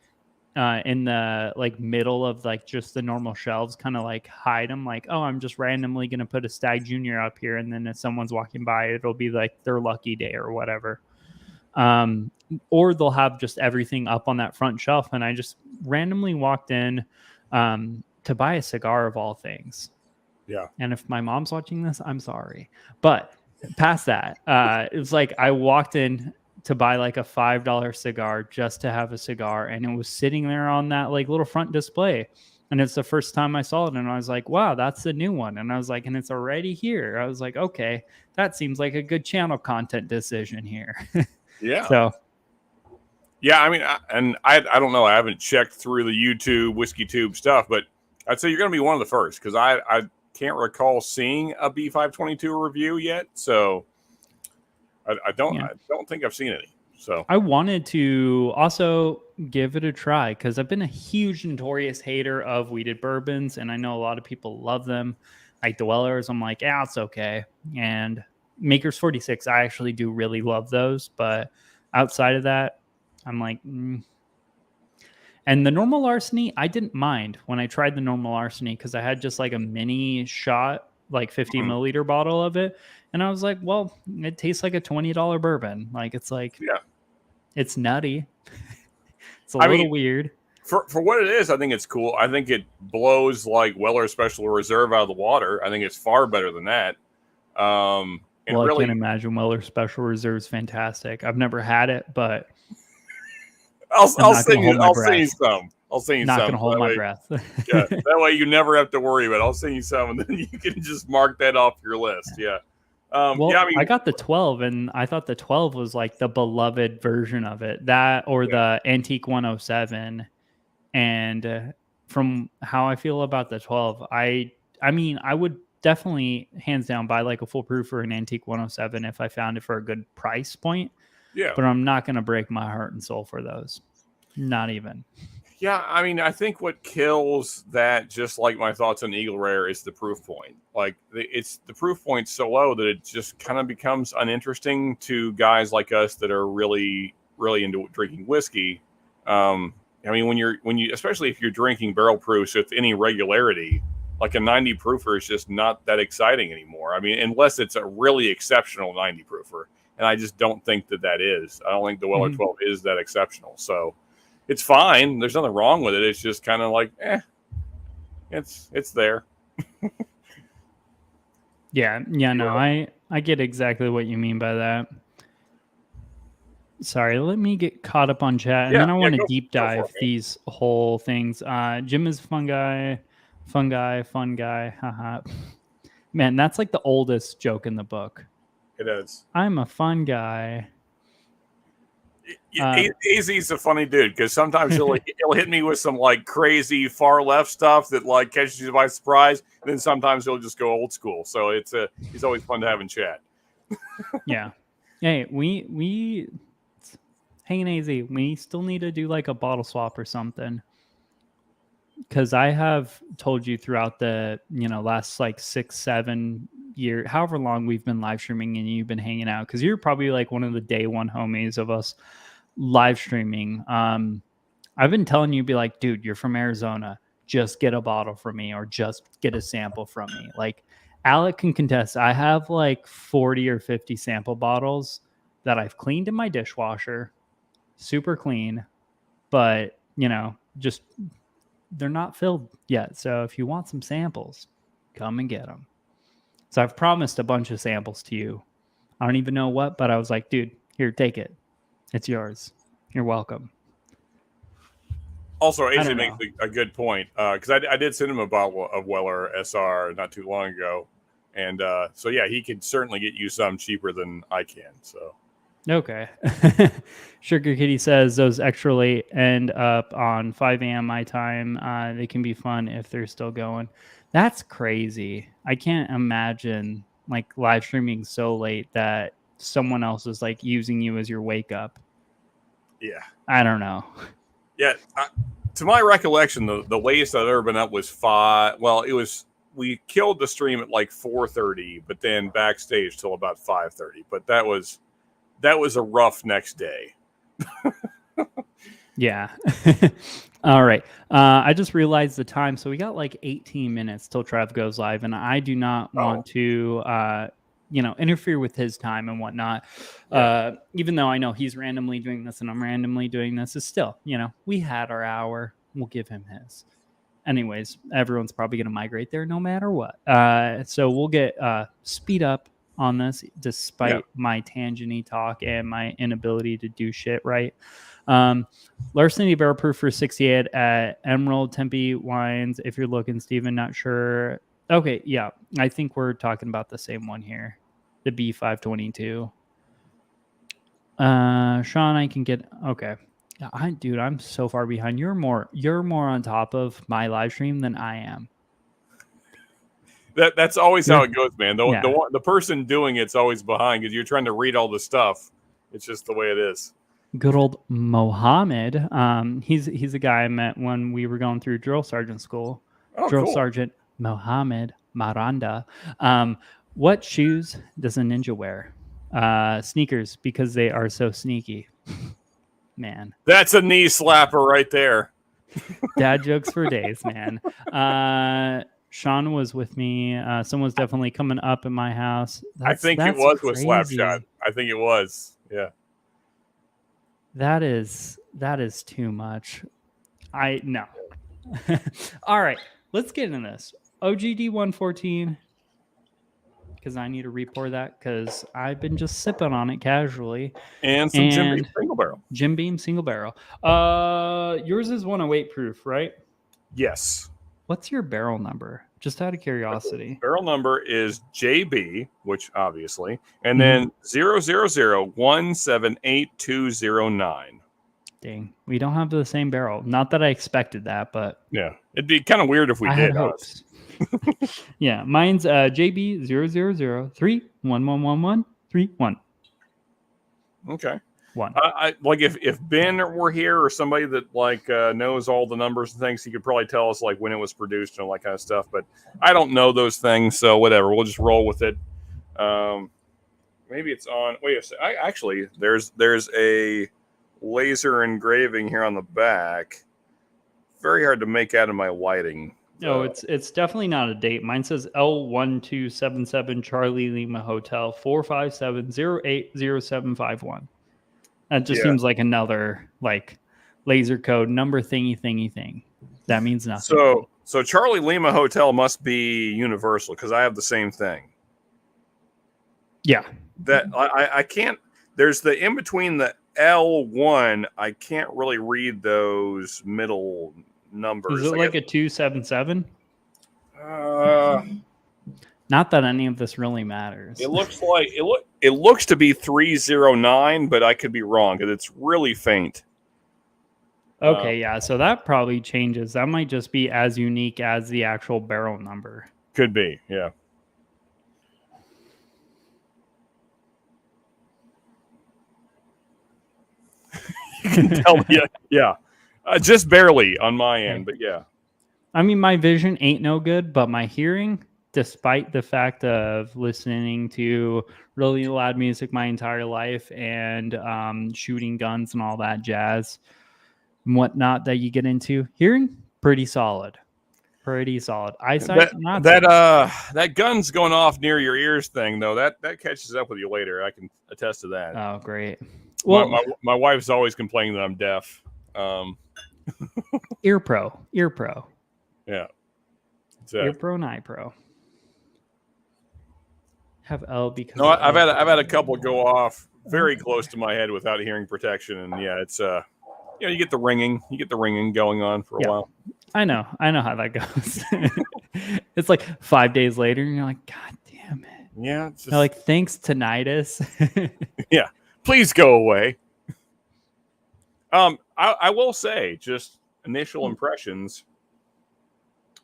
in the like middle of like just the normal shelves, kind of like hide them, like, oh, I'm just randomly going to put a Stag Junior up here, and then if someone's walking by, it'll be like their lucky day or whatever. Or they'll have just everything up on that front shelf. And I just randomly walked in to buy a cigar of all things. Yeah. And if my mom's watching this, I'm sorry. But past that, it was like I walked in to buy like a $5 cigar just to have a cigar. And it was sitting there on that like little front display. And it's the first time I saw it. And I was like, wow, that's the new one. And I was like, and it's already here. I was like, okay, that seems like a good channel content decision here. Yeah. So, yeah, I mean, I don't know. I haven't checked through the YouTube Whiskey Tube stuff, but I'd say you're going to be one of the first, because I can't recall seeing a B522 review yet. So I don't think I've seen any. So I wanted to also give it a try, because I've been a huge notorious hater of wheated bourbons, and I know a lot of people love them. Like Dwellers, I'm like, yeah, it's okay. And Maker's 46, I actually do really love those, but outside of that, I'm like, And the Normal Larceny, I didn't mind when I tried the Normal Larceny, because I had just like a mini shot, like 50 milliliter bottle of it. And I was like, well, it tastes like a $20 bourbon. Like, it's like, yeah, it's nutty. It's a little weird. For what it is, I think it's cool. I think it blows like Weller Special Reserve out of the water. I think it's far better than that. I can't imagine Weller Special Reserve is fantastic. I've never had it, but I'll send you some. I'll send you some. Not going to hold my breath. Yeah, that way you never have to worry about it. I'll send you some, and then you can just mark that off your list. Yeah. Well, yeah, I mean, I got the 12, and I thought the 12 was like the beloved version of it. That or the Antique 107. And from how I feel about the 12, I mean, I would definitely hands down buy like a full proof or an Antique 107 if I found it for a good price point. yeah. But I'm not going to break my heart and soul for those. Not even. Yeah, I mean, I think what kills that, just like my thoughts on Eagle Rare, is the proof point. Like, it's the proof point's so low that it just kind of becomes uninteresting to guys like us that are really, really into drinking whiskey. I mean, when you, especially if you're drinking barrel proofs with any regularity, like a 90 proofer is just not that exciting anymore. I mean, unless it's a really exceptional 90 proofer, and I just don't think that is. I don't think the Weller 12 is that exceptional. So. It's fine. There's nothing wrong with it. It's just kind of like, it's there. Yeah. No, I get exactly what you mean by that. Sorry, let me get caught up on chat, and then I want to deep dive these whole things. Jim is fun guy. Haha. Man, that's like the oldest joke in the book. It is. I'm a fun guy. AZ's a funny dude because sometimes he'll hit me with some like crazy far left stuff that like catches you by surprise, and then sometimes he'll just go old school. So he's always fun to have in chat. Yeah. Hey, we hanging AZ. We still need to do like a bottle swap or something. Because I have told you throughout the last like 6-7 years, however long we've been live streaming and you've been hanging out, because you're probably like one of the day one homies of us live streaming. I've been telling you, be like, dude, you're from Arizona, just get a bottle from me or just get a sample from me. Like Alec can contest. I have like 40 or 50 sample bottles that I've cleaned in my dishwasher, super clean, but just they're not filled yet. So if you want some samples, come and get them. So I've promised a bunch of samples to you. I don't even know what, but I was like, dude, here, take it. It's yours. You're welcome. Also, AJ makes a good point because I did send him a bottle of Weller SR not too long ago. And so, yeah, he could certainly get you some cheaper than I can. So. Okay. Sugar Kitty says those extra late end up on 5 a.m. my time. They can be fun if they're still going. That's crazy. I can't imagine like live streaming so late that someone else is like using you as your wake up. Yeah. I don't know. Yeah. To my recollection, the latest I've ever been up was 5. Well, we killed the stream at like 4:30, but then backstage till about 5:30. But that was a rough next day. Yeah. All right. I just realized the time. So we got like 18 minutes till Trev goes live, and I do not want to, interfere with his time and whatnot. Yeah. Even though I know he's randomly doing this and I'm randomly doing this, is still, we had our hour. We'll give him his. Anyways, everyone's probably going to migrate there no matter what. So we'll get speed up on this despite my tangent-y talk and my inability to do shit right. Larceny Barrel Proof for 68 at Emerald Tempe Wines. If you're looking, Steven, not sure. Okay, yeah, I think we're talking about the same one here. The B522. Sean, I can get okay. Dude, I'm so far behind. You're more on top of my live stream than I am. That's always how it goes, man. The person doing it's always behind because you're trying to read all the stuff. It's just the way it is. Good old Mohammed. He's a guy I met when we were going through drill sergeant school. Drill Sergeant Mohammed Maranda. What shoes does a ninja wear? Sneakers, because they are so sneaky. Man, that's a knee slapper right there. Dad jokes for days, man. Sean was with me. Someone's definitely coming up in my house. I think it was crazy. With Slapshot. I think it was. Yeah. That is too much. No. All right, let's get into this. OGD 114. Because I need to re-pour that because I've been just sipping on it casually. And some Jim Beam single barrel. Jim Beam single barrel. Yours is 108 proof, right? Yes. What's your barrel number? Just out of curiosity. Barrel number is JB, which obviously, and Mhm. then 000178209. Dang, we don't have the same barrel. Not that I expected that, but Yeah, it'd be kind of weird if we I did. had hopes. Yeah, mine's JB 00031111131. Okay. One. I like if Ben were here or somebody that like knows all the numbers and things, he could probably tell us like when it was produced and all that kind of stuff. But I don't know those things, so whatever. We'll just roll with it. Maybe it's on. Wait a second. Actually, there's a laser engraving here on the back. Very hard to make out of my lighting. No, it's definitely not a date. Mine says L1277 Charlie Lima Hotel 457080751. That just seems like another like laser code number thingy thing. That means nothing. So Charlie Lima Hotel must be universal because I have the same thing. Yeah. That I can't. There's the in between the L1. I can't really read those middle numbers. Is it like a 277? Not that any of this really matters. It looks like it looks to be 309, but I could be wrong because it's really faint. Okay, yeah. So that probably changes. That might just be as unique as the actual barrel number. Could be, yeah. You can tell me, yeah. Just barely on my end, but yeah. I mean, my vision ain't no good, but my hearing, despite the fact of listening to really loud music my entire life and shooting guns and all that jazz and whatnot that you get into, hearing pretty solid. Eyesight, not that gun's going off near your ears thing though. That catches up with you later. I can attest to that. Oh, great. Well, my wife's always complaining that I'm deaf. Ear Pro. Yeah. Ear Pro and Eye Pro. Have L because no, I've had a couple go off very close to my head without hearing protection, and yeah, it's you get the ringing going on for a while. I know how that goes. It's like 5 days later, and you're like, God damn it. Yeah. You're like, thanks, tinnitus. Yeah. Please go away. I will say, just initial impressions.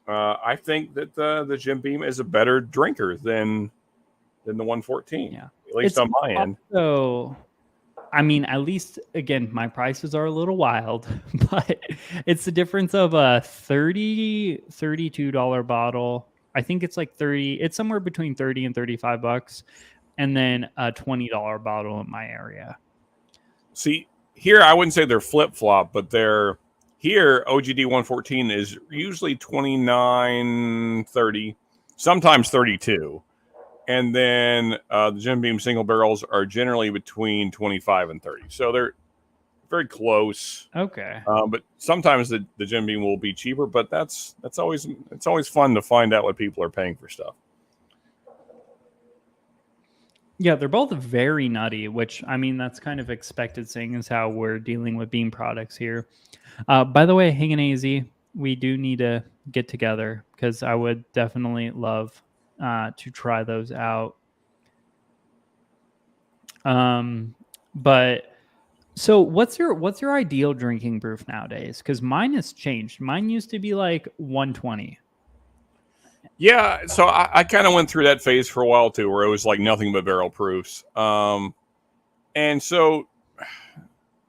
I think that the Jim Beam is a better drinker than the 114. Yeah, at least on my end. So, I mean, at least again, my prices are a little wild, but it's the difference of a $32 bottle. I think it's like 30. It's somewhere between 30 and $35, and then a $20 bottle in my area. See, here I wouldn't say they're flip flop, but they're here. OGD 114 is usually 29, 30, sometimes 32. And then the Jim Beam single barrels are generally between 25 and 30. So they're very close. Okay. But sometimes the Jim Beam will be cheaper, but it's always fun to find out what people are paying for stuff. Yeah, they're both very nutty, which, I mean, that's kind of expected, seeing as how we're dealing with Beam products here. By the way, Hang and AZ, we do need to get together because I would definitely love to try those out. But so what's your ideal drinking proof nowadays? Because mine has changed. Mine used to be like 120. Yeah, so I kind of went through that phase for a while too, where it was like nothing but barrel proofs. And so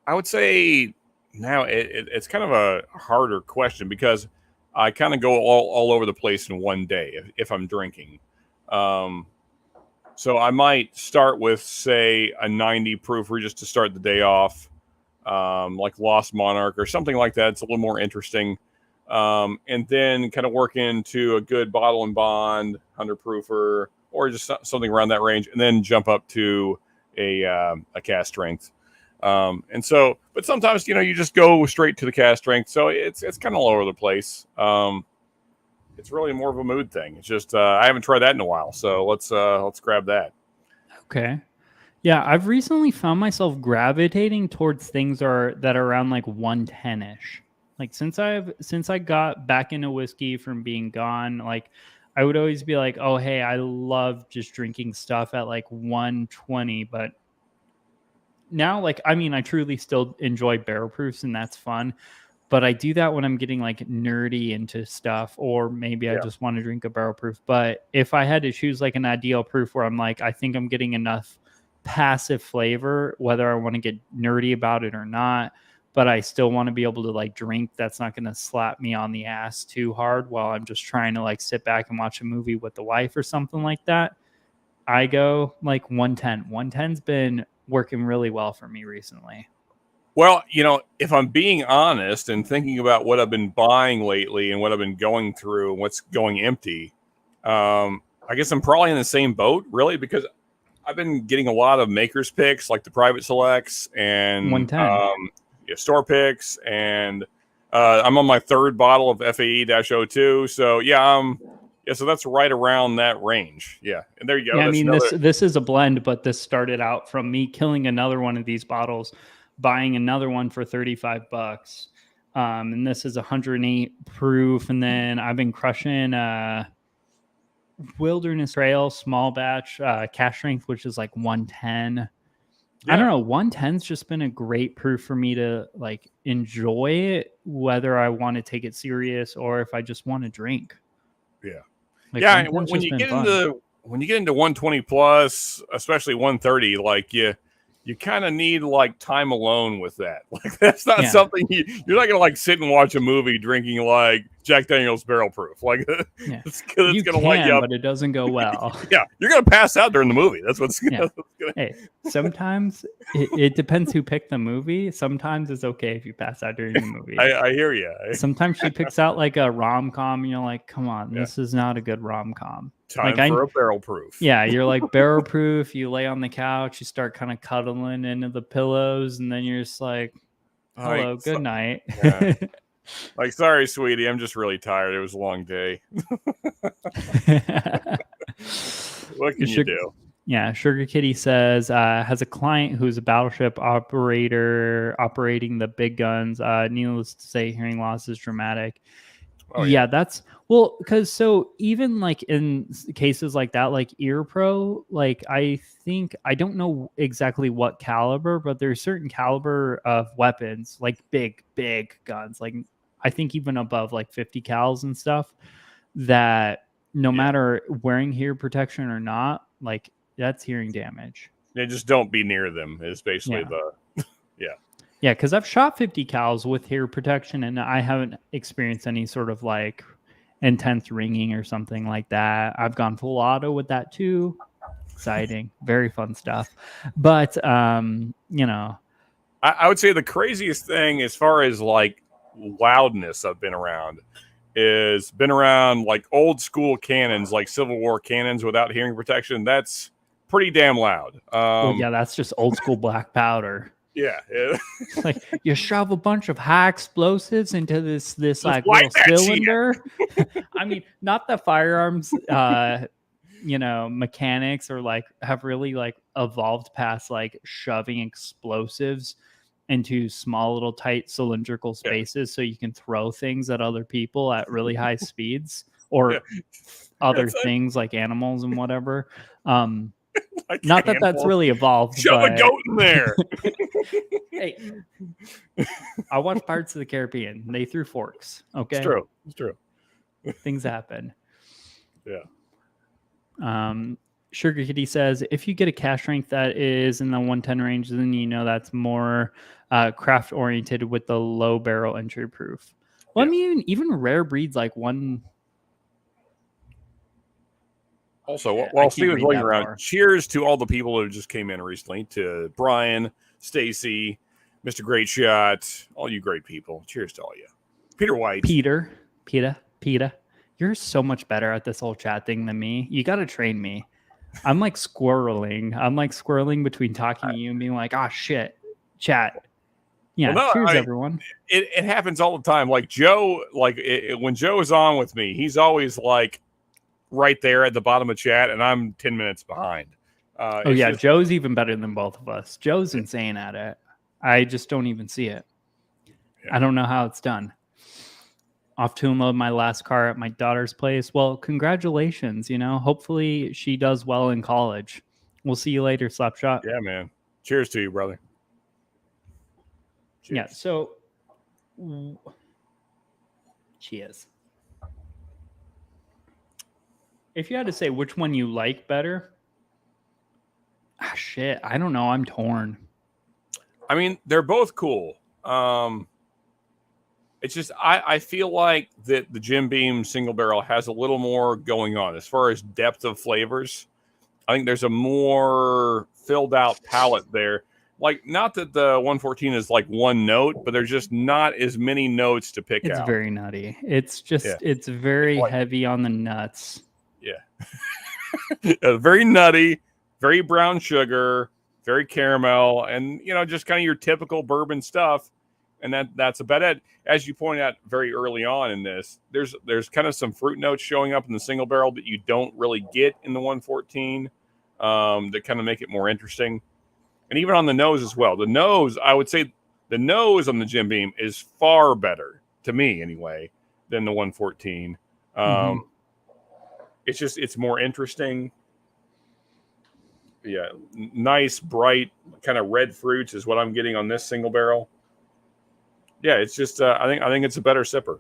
I would say now it's kind of a harder question because I kind of go all over the place in one day if I'm drinking. So I might start with, say, a 90 proofer just to start the day off, like Lost Monarch or something like that. It's a little more interesting. And then kind of work into a good bottle and bond 100 proofer or just something around that range, and then jump up to a cast strength. And so, but sometimes, you just go straight to the cast strength. So it's kind of all over the place. It's really more of a mood thing. It's just, I haven't tried that in a while. So let's grab that. Okay. Yeah. I've recently found myself gravitating towards things that are around like 110-ish. Like since I got back into whiskey from being gone, like I would always be like, oh hey, I love just drinking stuff at like 120, but now like I mean I truly still enjoy barrel proofs and that's fun. But I do that when I'm getting like nerdy into stuff, or maybe I Yeah. just want to drink a barrel proof. But if I had to choose like an ideal proof where I'm like, I think I'm getting enough passive flavor, whether I want to get nerdy about it or not, but I still want to be able to like drink that's not going to slap me on the ass too hard while I'm just trying to like sit back and watch a movie with the wife or something like that, I go like 110. 110's been working really well for me recently. Well, if I'm being honest and thinking about what I've been buying lately and what I've been going through and what's going empty, I guess I'm probably in the same boat, really, because I've been getting a lot of makers picks, like the private selects and 110. store picks, and I'm on my third bottle of FAE-02. So so that's right around that range. Yeah, and there you go. Yeah, I That's mean another... this is a blend, but this started out from me killing another one of these bottles, buying another one for $35. And this is 108 proof, and then I've been crushing Wilderness Trail small batch cash strength, which is like 110. I don't know, 110's just been a great proof for me to like enjoy it, whether I want to take it serious or if I just want to drink. Yeah. Like, Yeah, when you get into 120 plus, especially 130, like you kind of need like time alone with that. Like that's not something you're not gonna like sit and watch a movie drinking like Jack Daniel's barrel proof. Like it's gonna light you up, but it doesn't go well. Yeah, you're gonna pass out during the movie. That's what's gonna... Hey, sometimes it depends who picked the movie. Sometimes it's okay if you pass out during the movie. I hear you. Sometimes she picks out like a rom-com and you're like, come on, this is not a good rom-com. Time for a barrel proof. Yeah, you're like barrel proof. You lay on the couch, you start kind of cuddling into the pillows, and then you're just like, hello, good night. Yeah. Like, sorry, sweetie, I'm just really tired. It was a long day. What can you do? Yeah, Sugar Kitty says, has a client who's a battleship operator operating the big guns. Needless to say, hearing loss is dramatic. Oh, yeah, that's... Well, because so even like in cases like that, like Ear Pro, like I think, I don't know exactly what caliber, but there's certain caliber of weapons, like big guns, like I think even above like 50 cals and stuff, that no matter wearing hearing protection or not, like that's hearing damage. Yeah, just don't be near them is basically the... Yeah, because I've shot 50 cals with hearing protection and I haven't experienced any sort of like intense ringing or something like that. I've gone full auto with that too. Exciting. Very fun stuff. But I would say the craziest thing as far as like loudness I've been around like old school cannons, like Civil War cannons without hearing protection. That's pretty damn loud. That's just old school black powder. Yeah. Like you shove a bunch of high explosives into this like little cylinder. I mean, not the firearms mechanics or like have really like evolved past like shoving explosives into small little tight cylindrical spaces so you can throw things at other people at really high speeds or other things like animals and whatever. Like not that that's really evolved. Shove a goat in there. Hey, I watched Pirates of the Caribbean. They threw forks. Okay, it's true. Things happen. Yeah. Sugar Kitty says, if you get a cash strength that is in the 110 range, then that's more craft oriented with the low barrel entry proof. Well, I mean, even rare breeds like one. Also, while Steven's looking around, cheers to all the people who just came in recently, to Brian, Stacy, Mr. Great Shot, all you great people. Cheers to all you. Peter White. Peter. You're so much better at this whole chat thing than me. You got to train me. I'm like squirreling. Between talking to you and being like, shit, chat. Yeah, cheers, everyone. It happens all the time. Like Joe, when Joe is on with me, he's always like, right there at the bottom of chat, and I'm 10 minutes behind. Joe's even better than both of us. Joe's insane at it. I just don't even see it. I don't know how it's done. off to unload my last car at my daughter's place. Well, congratulations. Hopefully she does well in college. We'll see you later, Slapshot. Yeah, man. Cheers to you, brother. Cheers. Yeah. So, cheers. If you had to say which one you like better, shit, I don't know. I'm torn. I mean, they're both cool. It's just I feel like that the Jim Beam single barrel has a little more going on as far as depth of flavors. I think there's a more filled out palette there. Like, not that the 114 is like one note, but there's just not as many notes to pick out. It's very nutty. It's just, it's very heavy on the nuts. Yeah. Very nutty, very brown sugar, very caramel, and, just kind of your typical bourbon stuff. And that's about it. As you pointed out very early on in this, there's kind of some fruit notes showing up in the single barrel that you don't really get in the 114 that kind of make it more interesting. And even on the nose as well. The nose, I would say the nose on the Jim Beam is far better, to me anyway, than the 114. It's more interesting. Yeah, nice, bright, kind of red fruits is what I'm getting on this single barrel. Yeah, it's just I think it's a better sipper.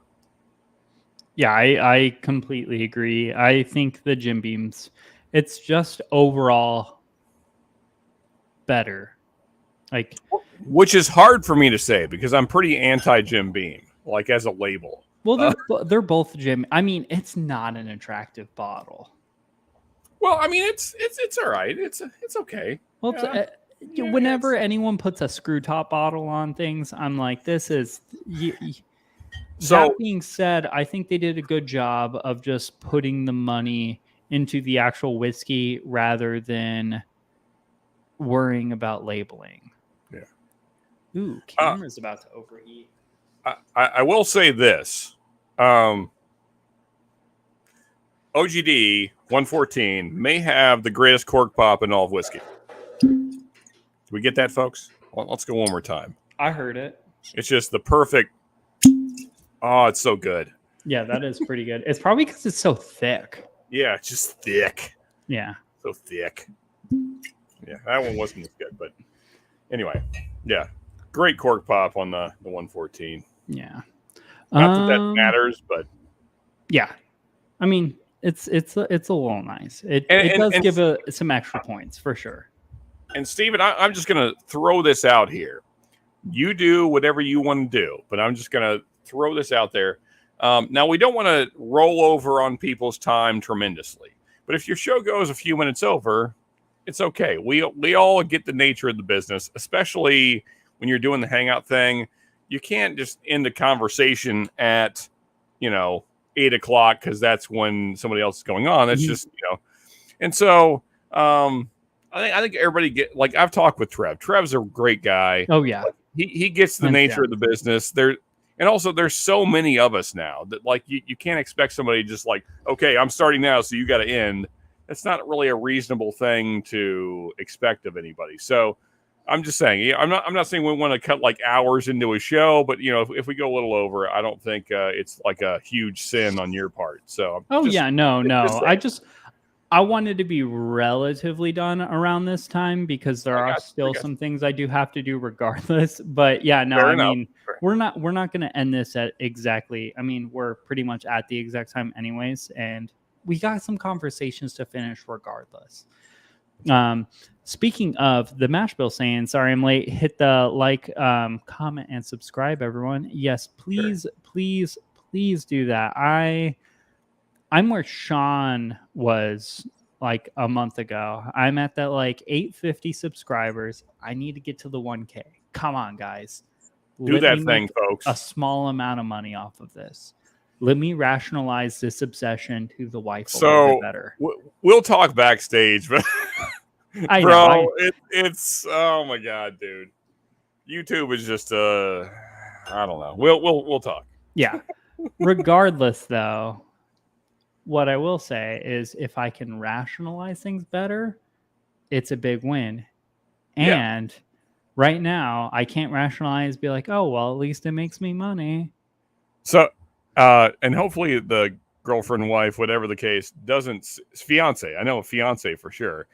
Yeah, I completely agree. I think the Jim Beams, it's just overall better. Which is hard for me to say because I'm pretty anti Jim Beam, like as a label. Well, they're both Jim. I mean, it's not an attractive bottle. Well, I mean, it's all right. It's okay. Well, whenever anyone puts a screw top bottle on things, I'm like, this is. So, that being said, I think they did a good job of just putting the money into the actual whiskey rather than worrying about labeling. Yeah. Ooh, camera's about to overheat. I will say this. OGD 114 may have the greatest cork pop in all of whiskey. Did we get that, folks? Well, let's go one more time. I heard it. It's just the perfect. Oh, it's so good. Yeah, that is pretty good. It's probably because it's so thick. Yeah, it's just thick. Yeah. So thick. Yeah, that one wasn't as good, but anyway, yeah, great cork pop on the 114. Yeah, not that matters, but yeah, I mean it's a little nice. It does give some extra points for sure. And Steven, I'm just gonna throw this out here. You do whatever you want to do, but I'm just gonna throw this out there. Now we don't want to roll over on people's time tremendously, but if your show goes a few minutes over, it's okay. We all get the nature of the business, especially when you're doing the hangout thing. You can't just end the conversation at, 8:00 because that's when somebody else is going on. That's just, And so I think everybody I've talked with Trev. Trev's a great guy. Oh yeah. He gets the nature of the business. And also there's so many of us now that you can't expect somebody just okay, I'm starting now, so you got to end. That's not really a reasonable thing to expect of anybody. So I'm just saying, I'm not saying we want to cut hours into a show, but if we go a little over, I don't think it's a huge sin on your part. So no. I wanted to be relatively done around this time because there are still some things I do have to do regardless. But yeah, no, I mean, we're not going to end this at exactly. I mean, we're pretty much at the exact time anyways, and we got some conversations to finish regardless. Speaking of the mash bill saying, sorry I'm late, hit the comment and subscribe, everyone. Yes, please, please do that. I'm where Sean was a month ago. I'm at that 850 subscribers. I need to get to the 1K. Come on, guys. Do that thing, folks. A small amount of money off of this. Let me rationalize this obsession to the wife a little bit better. We'll talk backstage, but it's oh my god, dude. YouTube is just I don't know. We'll talk. Yeah. Regardless, though, what I will say is if I can rationalize things better, it's a big win. And right now, I can't rationalize, be like, oh, well, at least it makes me money. So And hopefully the girlfriend, wife, whatever the case, doesn't fiance. I know a fiance for sure.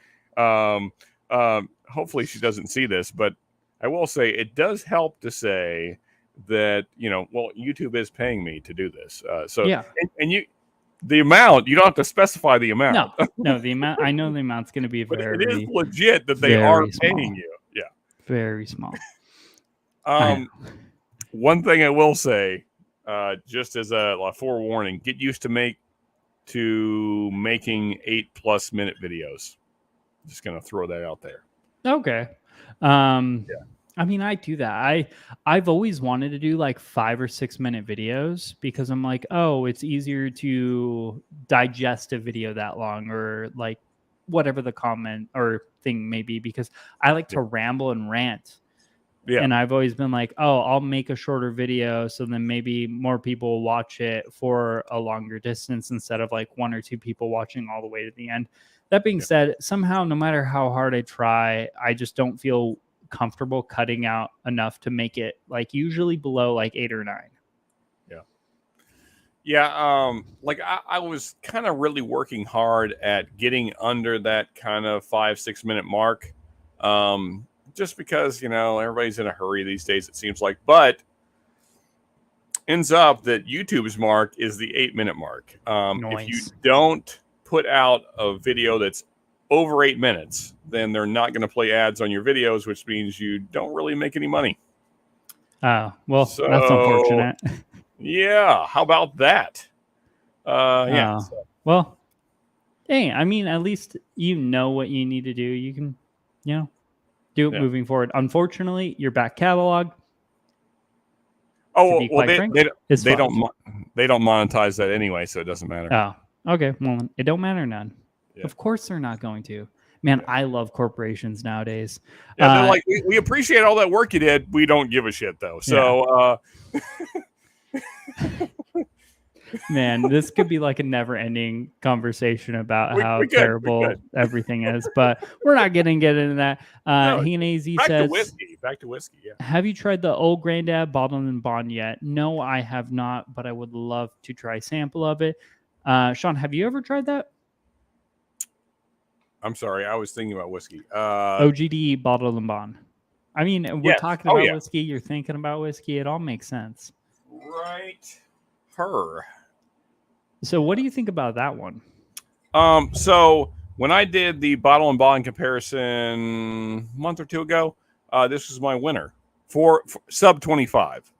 Hopefully she doesn't see this, but I will say it does help to say that, well, YouTube is paying me to do this. Yeah. And the amount, you don't have to specify the amount. No, the amount, I know the amount's going to be but very, it is legit that they are paying you. Yeah. Very small. One thing I will say, just as a forewarning, get used to making 8+ minute videos. Just going to throw that out there. Okay. I mean, I do that. I've always wanted to do like 5 or 6 minute videos because I'm like, oh, it's easier to digest a video that long, or like whatever the comment or thing may be, because I like to ramble and rant. Yeah. And I've always been like, oh, I'll make a shorter video so then maybe more people watch it for a longer distance instead of like 1 or 2 people watching all the way to the end. That being said, somehow, no matter how hard I try, I just don't feel comfortable cutting out enough to make it like usually below like 8 or 9. Like I was kind of really working hard at getting under that kind of 5-6 minute mark, just because everybody's in a hurry these days, it seems like. But ends up that YouTube's mark is the 8 minute mark. If you don't put out a video that's over 8 minutes, then they're not going to play ads on your videos, which means you don't really make any money. Oh, well, that's unfortunate. Yeah. How about that? Well, hey, I mean, at least you know what you need to do. You can, do it moving forward. Unfortunately, your back catalog. Oh, well, they don't monetize that anyway, so it doesn't matter. Oh, okay. Well, it don't matter none. Yeah. Of course they're not going to. Man, I love corporations nowadays. Yeah, they're like, we appreciate all that work you did. We don't give a shit, though. So, man, this could be like a never-ending conversation about how terrible everything is, but we're not going to get into that. Hinaz says, back to whiskey. Yeah. Have you tried the old Granddad Bobbum and Bond yet? No, I have not, but I would love to try a sample of it. Sean, have you ever tried that? I'm sorry, I was thinking about whiskey. OGD Bottle and Bond. I mean, we're talking about whiskey. You're thinking about whiskey. It all makes sense. Right. So what do you think about that one? So when I did the Bottle and Bond comparison a month or 2 ago, this was my winner for sub 25.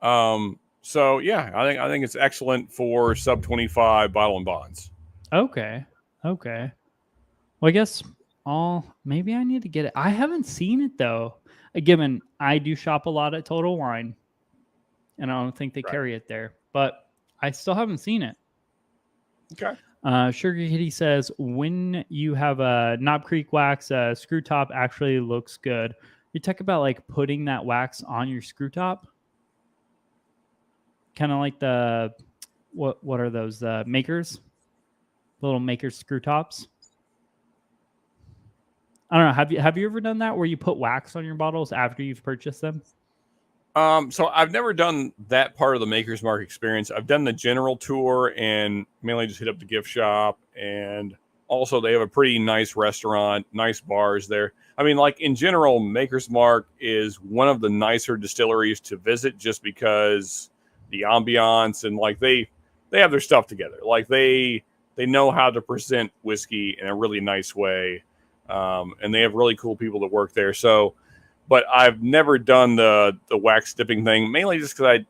So yeah, I think it's excellent for sub 25 Bottle and Bonds. Okay. Well, I guess maybe I need to get it. I haven't seen it though. Given I do shop a lot at Total Wine, and I don't think they carry it there, but I still haven't seen it. Okay. Sugar Kitty says, when you have a Knob Creek wax, screw top actually looks good. You talk about like putting that wax on your screw top, kind of like the what are those makers? Little makers screw tops. I don't know. Have you ever done that where you put wax on your bottles after you've purchased them? So I've never done that part of the Maker's Mark experience. I've done the general tour and mainly just hit up the gift shop, and also they have a pretty nice restaurant, nice bars there. I mean, like in general, Maker's Mark is one of the nicer distilleries to visit just because the ambiance and like they have their stuff together. Like they know how to present whiskey in a really nice way. And they have really cool people that work there. So, but I've never done the wax dipping thing, mainly just because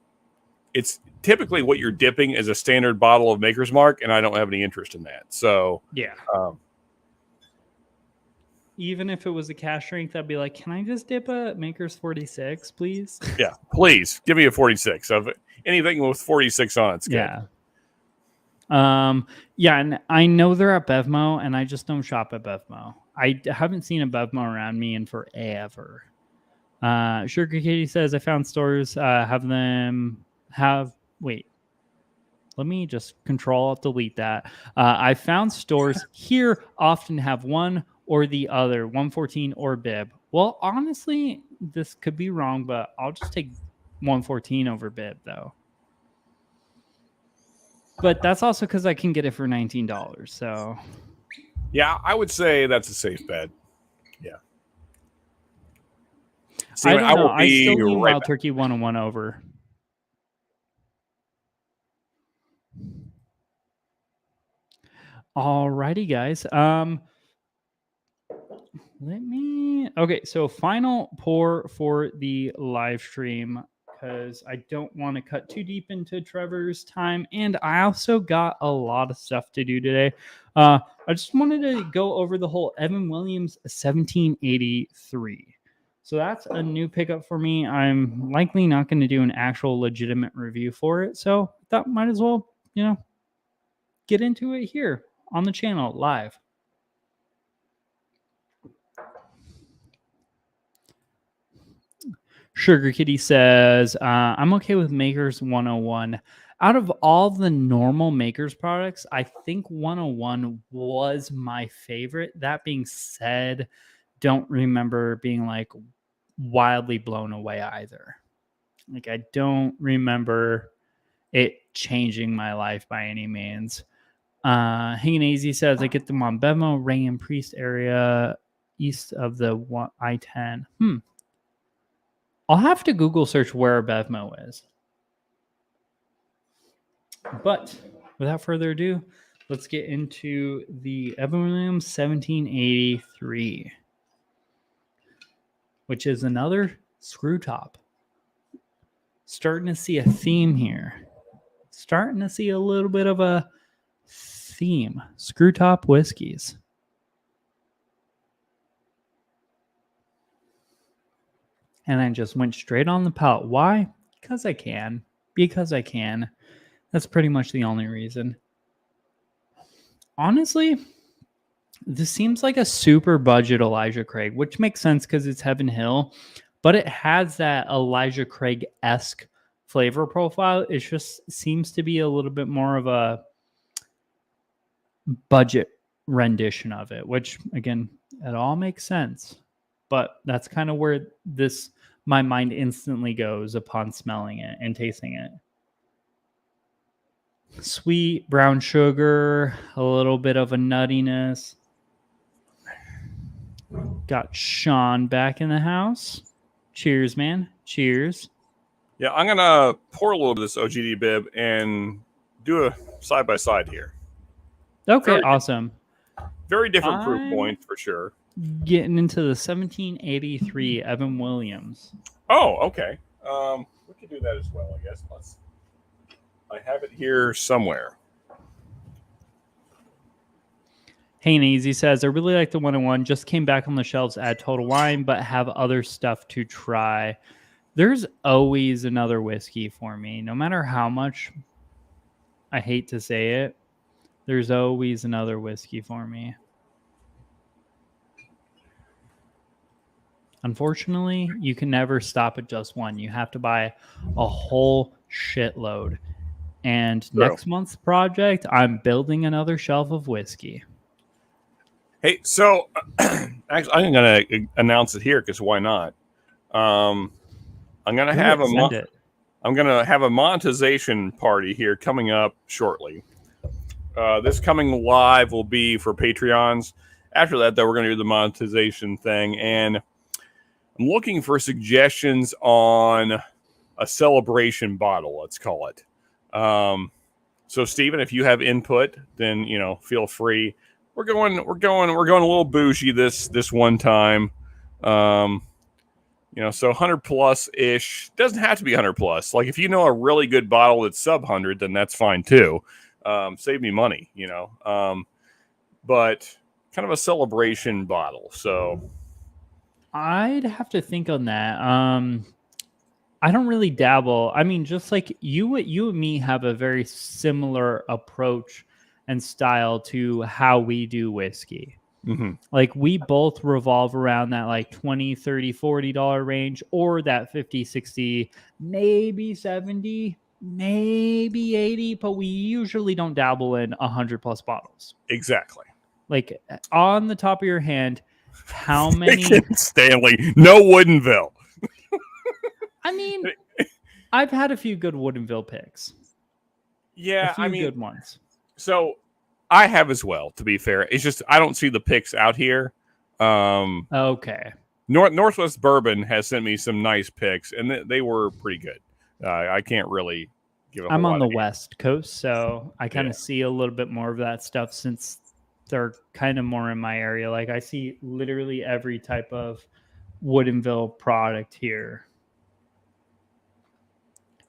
it's typically what you're dipping is a standard bottle of Maker's Mark, and I don't have any interest in that. So yeah. Even if it was a cash drink, I'd be like, can I just dip a Maker's 46, please? Yeah, please give me a 46. Of anything with 46 on it's good. Yeah. Yeah, and I know they're at Bevmo, and I just don't shop at Bevmo. I haven't seen a Bevmo around me in forever. Sugar Kitty says, I found stores wait. Let me just Control-Delete that. I found stores here often have one or the other, 114 or Bib. Well, honestly, this could be wrong, but I'll just take 114 over Bib, though. But that's also because I can get it for $19. So Yeah, I would say that's a safe bet. Yeah. I Steven, don't I know. will I still be lean right Wild back. Turkey 101 over. Alrighty, guys. So final pour for the live stream because I don't want to cut too deep into Trevor's time, and I also got a lot of stuff to do today. I just wanted to go over the whole Evan Williams 1783. So that's a new pickup for me. I'm likely not going to do an actual legitimate review for it, so I thought might as well, get into it here on the channel live. Sugar Kitty says, I'm okay with Makers 101. Out of all the normal Makers products, I think 101 was my favorite. That being said, don't remember being like wildly blown away either. Like, I don't remember it changing my life by any means. Hanging Easy says, I get them on Venmo, Ray and Priest area east of the I-10. I'll have to Google search where Bevmo is. But without further ado, let's get into the Evan Williams 1783, which is another screw top. Starting to see a theme here. Starting to see a little bit of a theme. Screw top whiskeys. And I just went straight on the palate. Why? Because I can. Because I can. That's pretty much the only reason. Honestly, this seems like a super budget Elijah Craig, which makes sense because it's Heaven Hill, but it has that Elijah Craig-esque flavor profile. It just seems to be a little bit more of a budget rendition of it, which, again, it all makes sense. But that's kind of where my mind instantly goes upon smelling it and tasting it. Sweet brown sugar, a little bit of a nuttiness. Got Sean back in the house. Cheers, man. Cheers. Yeah, I'm going to pour a little bit of this OGD bib and do a side-by-side here. Okay, awesome. Very different proof point for sure. Getting into the 1783 Evan Williams. Oh, okay. We could do that as well, I guess. I have it here somewhere. Hey, Easy says, I really like the 101. Just came back on the shelves at Total Wine, but have other stuff to try. There's always another whiskey for me. No matter how much I hate to say it, there's always another whiskey for me. Unfortunately, you can never stop at just one. You have to buy a whole shitload. And next month's project, I'm building another shelf of whiskey. Hey, so actually, I'm going to announce it here because why not? I'm going to have a monetization party here coming up shortly. This coming live will be for Patreons. After that, though, we're going to do the monetization thing, and I'm looking for suggestions on a celebration bottle. Let's call it. So, Steven, if you have input, then feel free. We're going a little bougie this one time. So 100 plus ish. Doesn't have to be 100 plus. Like if you know a really good bottle that's sub 100, then that's fine too. Save me money, but kind of a celebration bottle. So I'd have to think on that. I don't really dabble. I mean, just like you and me have a very similar approach and style to how we do whiskey. Mm-hmm. Like we both revolve around that like $20, $30, $40 range, or that 50, 60, maybe 70, maybe 80, but we usually don't dabble in 100 plus bottles. Exactly. Like on the top of your hand, how many? Stanley, no Woodenville. I mean, I've had a few good Woodenville picks. A Yeah, I few mean, good ones. so I have as well. To be fair, it's just I don't see the picks out here. Okay. Northwest Bourbon has sent me some nice picks, and they were pretty good. I can't really give a whole I'm on lot the of hate. West Coast, so I kind Yeah. of see a little bit more of that stuff since they're kind of more in my area. Like I see literally every type of Woodinville product here.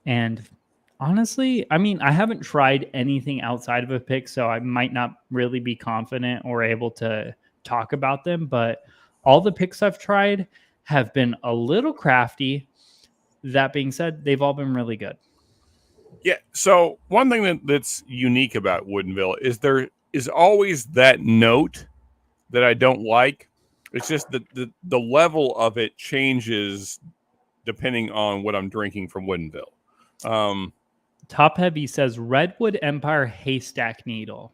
And honestly, I mean, I haven't tried anything outside of a pick, so I might not really be confident or able to talk about them. But all the picks I've tried have been a little crafty. That being said, they've all been really good. Yeah. So one thing that's unique about Woodinville is there is always that note that I don't like. It's just the level of it changes depending on what I'm drinking from Woodinville. Top Heavy says Redwood Empire Haystack Needle.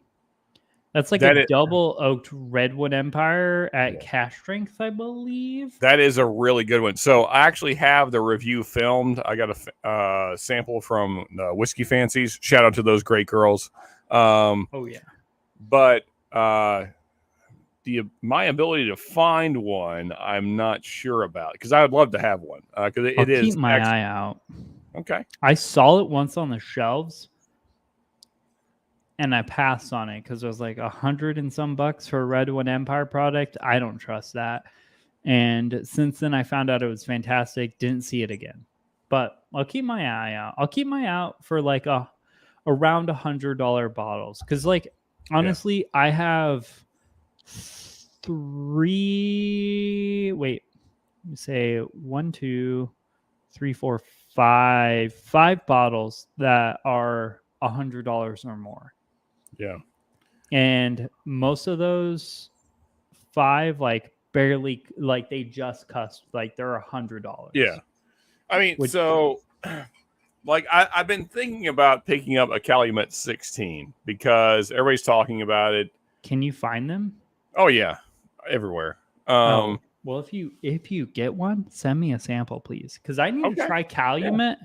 That's like that a it, double oaked Redwood Empire at cash strength, I believe. that is a really good one. So I actually have the review filmed. I got a sample from Whiskey Fancies. Shout out to those great girls. Oh yeah. But my ability to find one, I'm not sure about because I would love to have one because I'll it is. keep my eye out. Okay. I saw it once on the shelves and I passed on it because it was like $100 and some bucks for a Redwood Empire product. I don't trust that. And since then I found out it was fantastic. Didn't see it again. But I'll keep my eye out. I'll keep my eye out for like around $100 bottles. Because like honestly, I have five bottles that are $100 or more. Yeah. And most of those five, like barely, like they just cost, like they're $100. Yeah. I mean, so like I've been thinking about picking up a Calumet 16 because everybody's talking about it. Can you find them? Oh yeah, everywhere. Well, if you get one, send me a sample, please, because I need to try Calumet.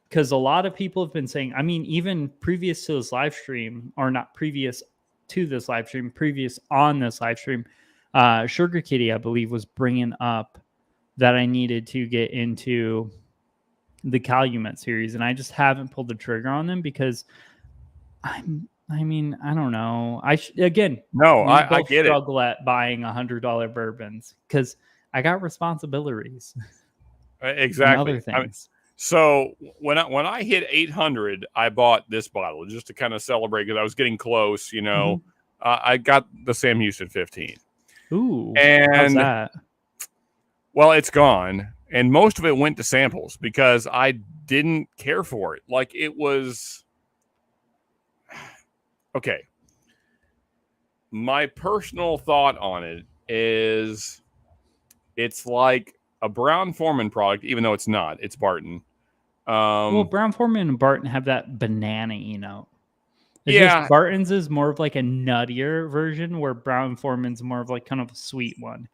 Because a lot of people have been saying, I mean, even previous to this live stream, or not previous to this live stream, previous on this live stream, Sugar Kitty, I believe, was bringing up that I needed to get into the Calumet series, and I just haven't pulled the trigger on them because I don't know. I get struggle at buying $100 bourbons because I got responsibilities. Exactly. Other things. So when I hit 800, I bought this bottle just to kind of celebrate because I was getting close. You know, I got the Sam Houston 15. Ooh, and how's that? Well, it's gone, and most of it went to samples because I didn't care for it. Like it was okay. My personal thought on it is, it's like a Brown-Forman product, even though it's not. It's Barton. Well, Brown-Forman and Barton have that banana-y note. It's yeah, just Barton's is more of like a nuttier version, where Brown-Forman's more of like kind of a sweet one.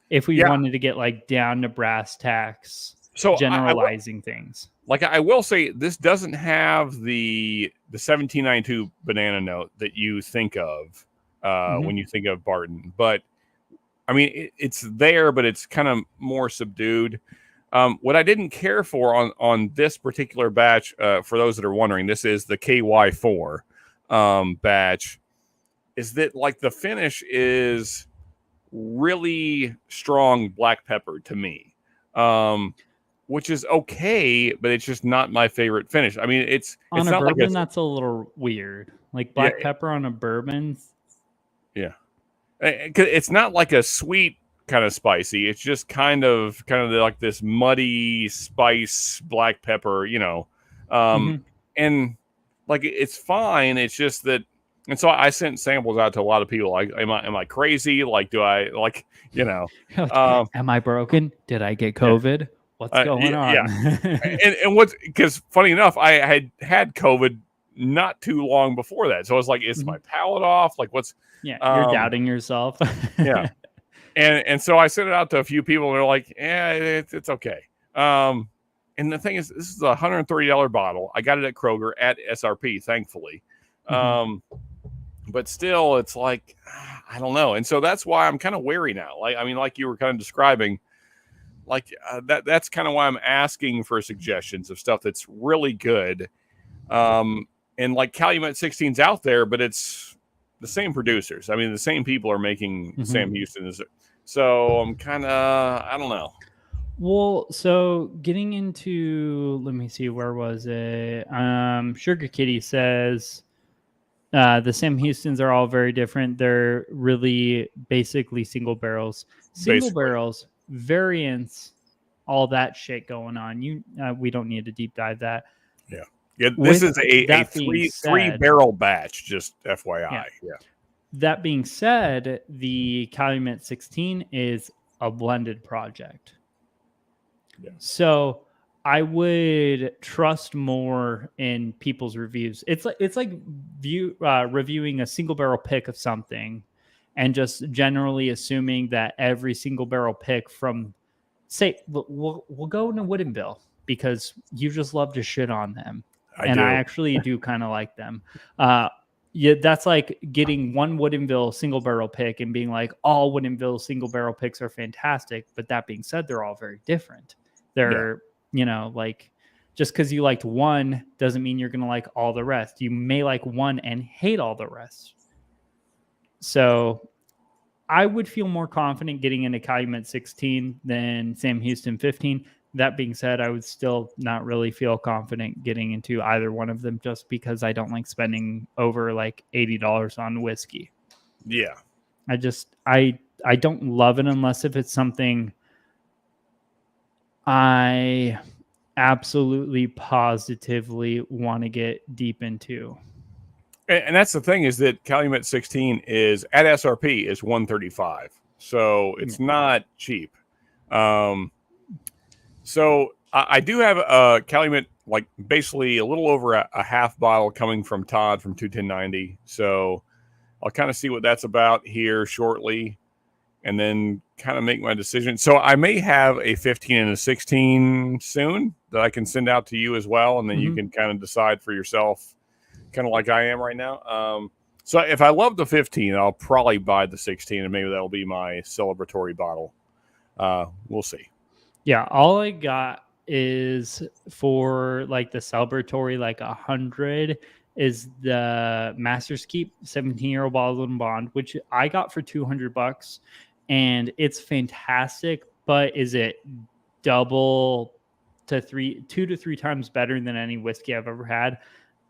If we wanted to get like down to brass tacks, so generalizing things. Like I will say, this doesn't have the 1792 banana note that you think of when you think of Barton, but I mean it's there, but it's kind of more subdued. What I didn't care for on this particular batch, for those that are wondering, this is the KY4 batch, is that like the finish is really strong black pepper to me, which is okay, but it's just not my favorite finish. I mean, it's on a not bourbon, like that's a little weird. Like black pepper on a bourbon. Yeah, it's not like a sweet kind of spicy. It's just kind of like this muddy spice black pepper, you know, and like it's fine. It's just that. And so I sent samples out to a lot of people. Like, am I crazy? Like, do I like, you know, am I broken? Did I get COVID? Yeah. What's going on? Yeah. and what's, because funny enough, I had COVID not too long before that. So I was like, is my palate off? Like what's, you're doubting yourself. Yeah. And so I sent it out to a few people and they're like, yeah, it's okay. And And the thing is, this is a $130 bottle. I got it at Kroger at SRP, thankfully. But still, it's like, I don't know. And so that's why I'm kind of wary now. Like you were kind of describing, that's kind of why I'm asking for suggestions of stuff that's really good. And like Calumet 16's out there, but it's the same producers. I mean, the same people are making Sam Houston. So I'm kind of, I don't know. Well, so getting into, let me see, where was it? Sugar Kitty says the Sam Houstons are all very different. They're really basically single barrels. Barrels, variants, all that shit going on. We don't need to deep dive that. Yeah. Yeah, this is a three barrel batch, just FYI. Yeah. That being said, the Calumet 16 is a blended project. Yeah. So I would trust more in people's reviews. It's like reviewing a single barrel pick of something and just generally assuming that every single barrel pick from, say, we'll go into Woodinville because you just love to shit on them. I actually do kind of like them. Yeah, that's like getting one Woodinville single barrel pick and being like, all Woodinville single barrel picks are fantastic. But that being said, they're all very different. They're, like, just because you liked one doesn't mean you're going to like all the rest. You may like one and hate all the rest. So I would feel more confident getting into Calumet 16 than Sam Houston 15. That being said, I would still not really feel confident getting into either one of them just because I don't like spending over like $80 on whiskey. Yeah. I don't love it unless if it's something I absolutely positively want to get deep into. And that's the thing is that Calumet 16 is at SRP is $135. So it's not cheap. So I do have a Calumet, like basically a little over a half bottle coming from Todd from 21090. So I'll kind of see what that's about here shortly and then kind of make my decision. So I may have a 15 and a 16 soon that I can send out to you as well. And then you can kind of decide for yourself, kind of like I am right now. So if I love the 15, I'll probably buy the 16 and maybe that'll be my celebratory bottle. We'll see. Yeah, all I got is for like the celebratory, like 100 is the Master's Keep 17-year-old bottle and bond, which I got for $200, and it's fantastic. But is it two to three times better than any whiskey I've ever had?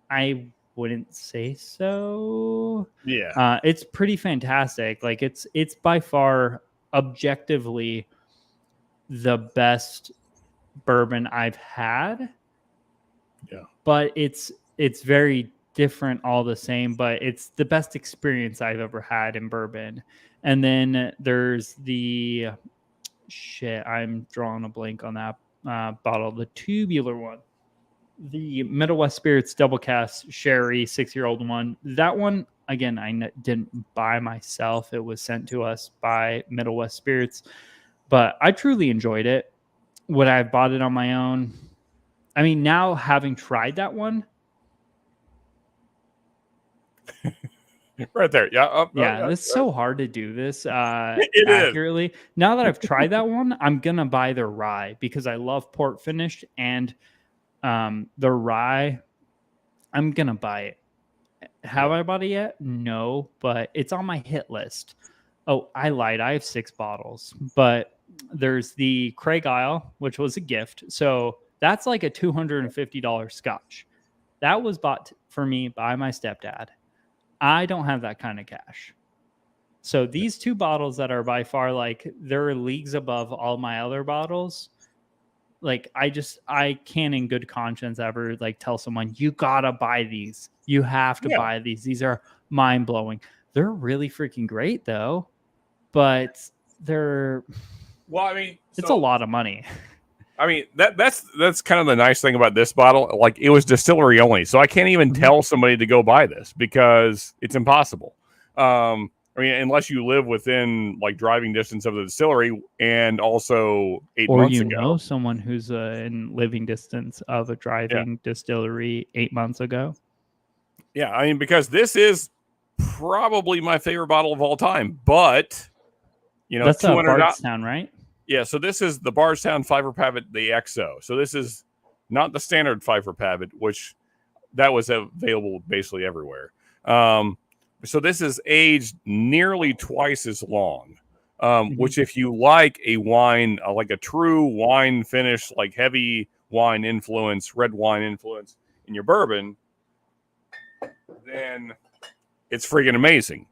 I wouldn't say so. Yeah, it's pretty fantastic. Like it's by far objectively the best bourbon I've had. Yeah. But it's very different all the same, but it's the best experience I've ever had in bourbon. And then there's the I'm drawing a blank on that bottle, the tubular one. The Middle West Spirits Double Cast Sherry 6-year-old one. That one, again, I didn't buy myself. It was sent to us by Middle West Spirits. But I truly enjoyed it. Would I have bought it on my own? I mean, now having tried that one. Right there. Yeah. It's so hard to do this it accurately. Is. Now that I've tried that one, I'm going to buy the rye because I love port finish. And the rye, I'm going to buy it. Have I bought it yet? No, but it's on my hit list. Oh, I lied. I have 6 bottles. But there's the Craig Isle, which was a gift. So that's like a $250 scotch. That was bought for me by my stepdad. I don't have that kind of cash. So these 2 bottles that are by far like they're leagues above all my other bottles. Like I can't in good conscience ever like tell someone you gotta buy these. You have to buy these. These are mind blowing. They're really freaking great though, but they're. Well, I mean, it's a lot of money. I mean, that's kind of the nice thing about this bottle. Like it was distillery only, so I can't even tell somebody to go buy this because it's impossible. I mean, unless you live within like driving distance of the distillery, and also 8 Or months you ago. know someone who's in living distance of a driving distillery 8 months ago. Yeah, I mean, because this is probably my favorite bottle of all time, but you know, That's a $200. Bardstown, right? Yeah, so this is the Bardstown Pfeiffer Pavitt, the XO. So this is not the standard Pfeiffer Pavitt, which that was available basically everywhere. So this is aged nearly twice as long, which if you like a wine, like a true wine finish, like heavy wine influence, red wine influence in your bourbon, then it's freaking amazing.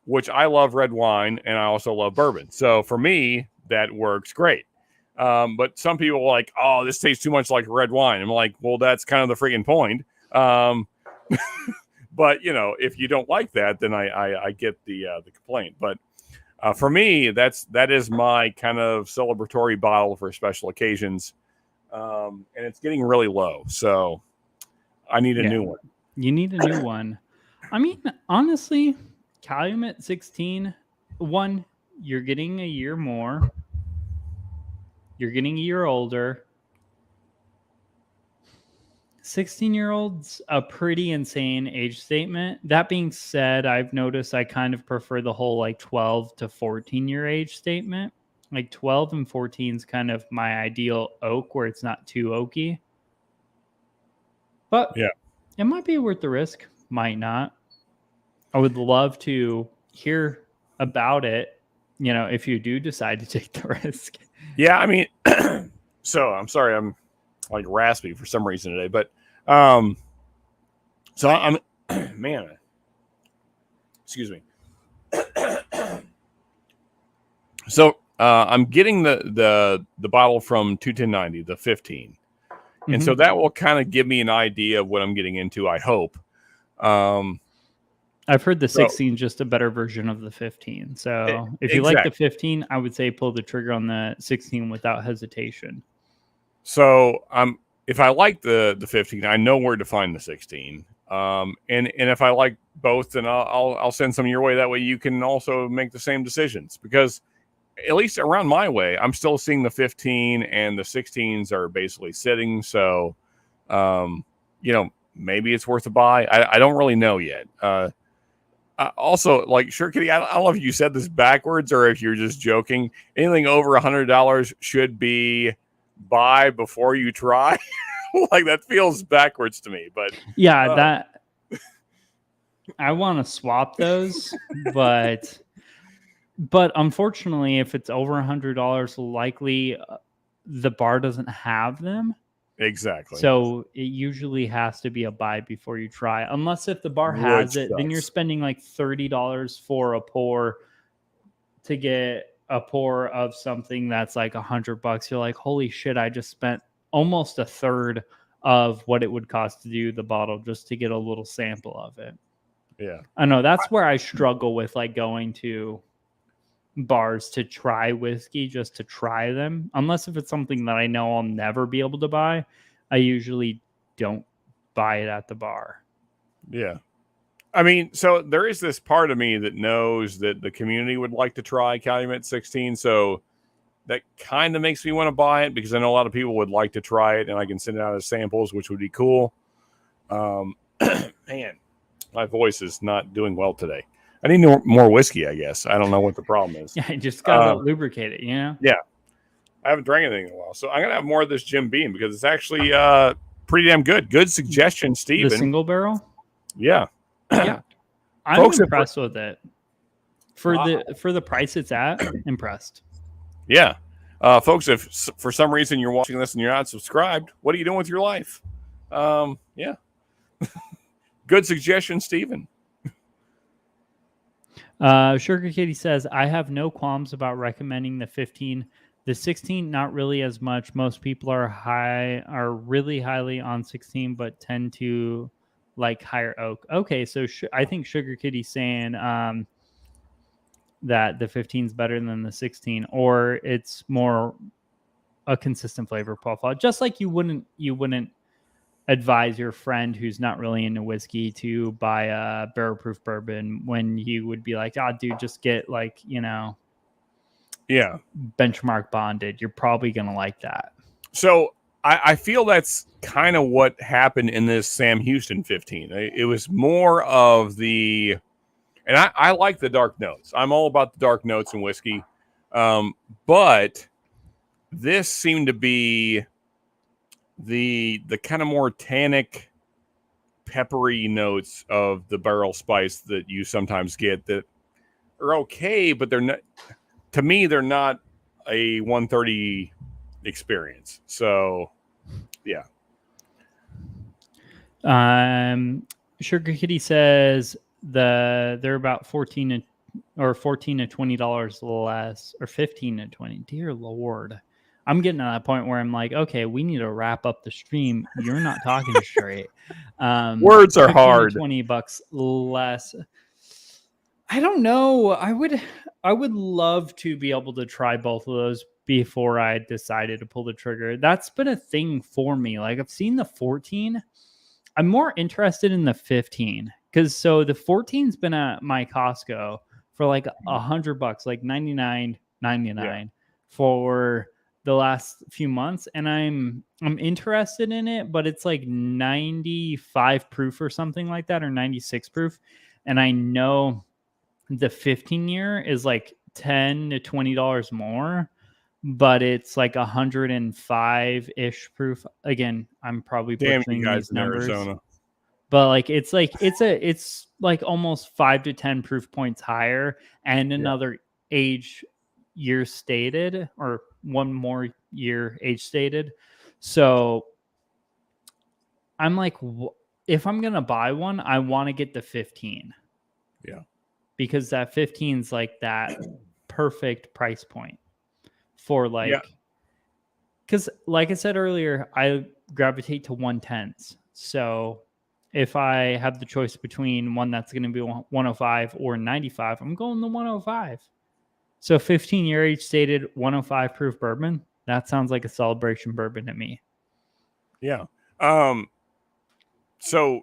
Which I love red wine and I also love bourbon. So for me, that works great. But some people are like, oh, this tastes too much like red wine. I'm like, well, that's kind of the freaking point. But you know, if you don't like that, then I get the complaint. But for me, that is my kind of celebratory bottle for special occasions, and it's getting really low, so I need a new one. You need a new one. I mean, honestly, Calumet 16, one, you're getting a year more. You're getting a year older. 16-year-olds a pretty insane age statement. That being said, I've noticed I kind of prefer the whole like 12 to 14-year age statement. Like 12 and 14 is kind of my ideal oak where it's not too oaky. But Yeah, it might be worth the risk, might not. I would love to hear about it, you know, if you do decide to take the risk. yeah. I mean, so I'm sorry, I'm like raspy for some reason today, but so I'm man, excuse me. So I'm getting the bottle from 21090, the 15, and so that will kind of give me an idea of what I'm getting into. I hope. I've heard the 16 is just a better version of the 15. So if you like the 15, I would say pull the trigger on the 16 without hesitation. So if I like the 15, I know where to find the 16. And if I like both, then I'll send some your way. That way you can also make the same decisions, because at least around my way, I'm still seeing the 15 and the 16s are basically sitting. So, you know, maybe it's worth a buy. I don't really know yet. Also, like, sure, Kitty, I don't know if you said this backwards or if you're just joking. Anything over $100 should be buy before you try. Like, that feels backwards to me. But yeah, that I want to swap those, but unfortunately, if it's over $100, likely the bar doesn't have them. Exactly. So it usually has to be a buy before you try. Unless if the bar has it, then you're spending like $30 for a pour to get a pour of something that's like $100. You're like, holy shit, I just spent almost a third of what it would cost to do the bottle just to get a little sample of it. Yeah. I know that's where I struggle with like going to bars to try whiskey just to try them, unless if it's something that I know I'll never be able to buy. I usually don't buy it at the bar. Yeah, I mean, so there is this part of me that knows that the community would like to try Calumet 16, so that kind of makes me want to buy it, because I know a lot of people would like to try it, and I can send it out as samples, which would be cool. Man, my voice is not doing well today. I need more whiskey, I guess. I don't know what the problem is. Yeah, I just gotta lubricate it, you know? Yeah. I haven't drank anything in a while. So I'm going to have more of this Jim Beam, because it's actually pretty damn good. Good suggestion, Steven. The single barrel? Yeah. Yeah. I'm Folks, impressed with it. For the price it's at, impressed. Yeah. Folks, if for some reason you're watching this and you're not subscribed, what are you doing with your life? Yeah. Good suggestion, Steven. Sugar Kitty says, I have no qualms about recommending the 15. The 16, not really as much. Most people are really highly on 16, but tend to like higher oak. Okay, so I think Sugar Kitty's saying that the 15 is better than the 16, or it's more a consistent flavor profile. Just like you wouldn't advise your friend who's not really into whiskey to buy a barrel proof bourbon when you would be like, oh, dude, just get like, benchmark bonded. You're probably going to like that. So I feel that's kind of what happened in this Sam Houston 15. It was more of the, and I like the dark notes. I'm all about the dark notes in whiskey. But this seemed to be the kind of more tannic, peppery notes of the barrel spice that you sometimes get that are okay, but they're not. To me, they're not a 130 experience. So, yeah. Sugar Kitty says they're about $14 to $20 less, or 15 to 20. Dear Lord. I'm getting to that point where I'm like, okay, we need to wrap up the stream. You're not talking straight. Words are hard. $20 less. I don't know. I would love to be able to try both of those before I decided to pull the trigger. That's been a thing for me. Like, I've seen the 14. I'm more interested in the 15 because the 14's been at my Costco for like $100, like $99.99 for the last few months, and I'm interested in it, but it's like 95 proof or something like that, or 96 proof, and I know the 15-year is like $10 to $20 more, but it's like 105-ish proof. Again, I'm probably butchering these numbers, Arizona. But like it's like almost 5 to 10 proof points higher, and another year stated, or one more year age stated. So I'm like, if I'm gonna buy one, I want to get the 15. Yeah, because that 15 is like that perfect price point for like, because like I said earlier, I gravitate to 110s. So if I have the choice between one that's going to be 105 or 95, I'm going the 105. So 15-year age stated 105 proof bourbon, that sounds like a celebration bourbon to me. Yeah. So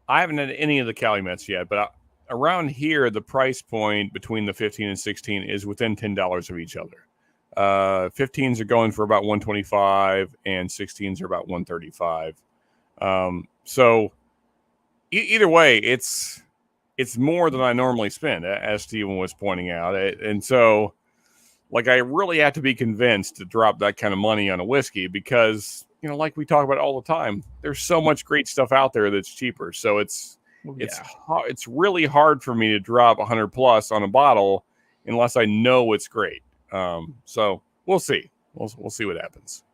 I haven't had any of the Calumets yet, but around here, the price point between the 15 and 16 is within $10 of each other. 15s are going for about $125 and 16s are about $135. So either way, it's more than I normally spend, as Steven was pointing out. And so, like, I really have to be convinced to drop that kind of money on a whiskey because, like we talk about all the time, there's so much great stuff out there that's cheaper. So it's really hard for me to drop $100+ on a bottle unless I know it's great. So we'll see. We'll see what happens.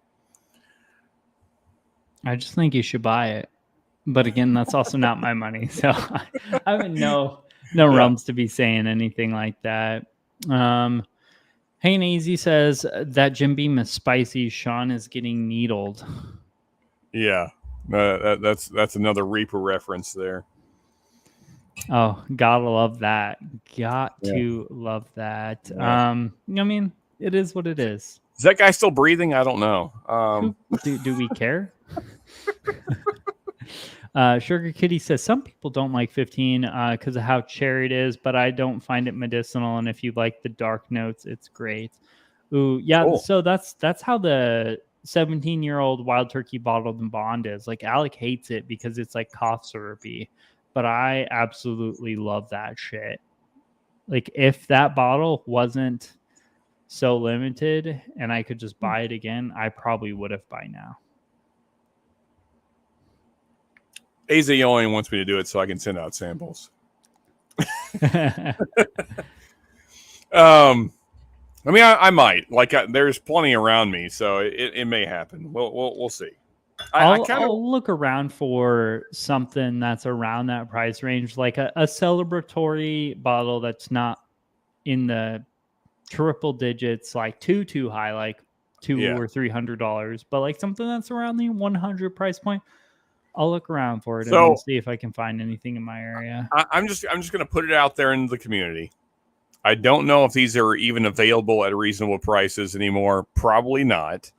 I just think you should buy it. But again, that's also not my money. So I have no realms to be saying anything like that. Hey, Easy says that Jim Beam is spicy. Sean is getting needled. Yeah, that's another Reaper reference there. Oh, gotta love that. Got to love that. Yeah. I mean, it is what it is. Is that guy still breathing? I don't know. Do we care? Sugar Kitty says some people don't like 15 because of how cherry it is, but I don't find it medicinal. And if you like the dark notes, it's great. Ooh, yeah. Cool. So that's how the 17-year-old Wild Turkey bottled and bond is. Like, Alec hates it because it's like cough syrupy, but I absolutely love that shit. Like, if that bottle wasn't so limited and I could just buy it again, I probably would have by now. AZ only wants me to do it so I can send out samples. I mean, I might. Like, there's plenty around me, so it may happen. We'll see. I'll look around for something that's around that price range, like a celebratory bottle that's not in the triple digits, like too high, like $200 or $300, but like something that's around the 100 price point. I'll look around for it and see if I can find anything in my area. I'm just going to put it out there in the community. I don't know if these are even available at reasonable prices anymore. Probably not.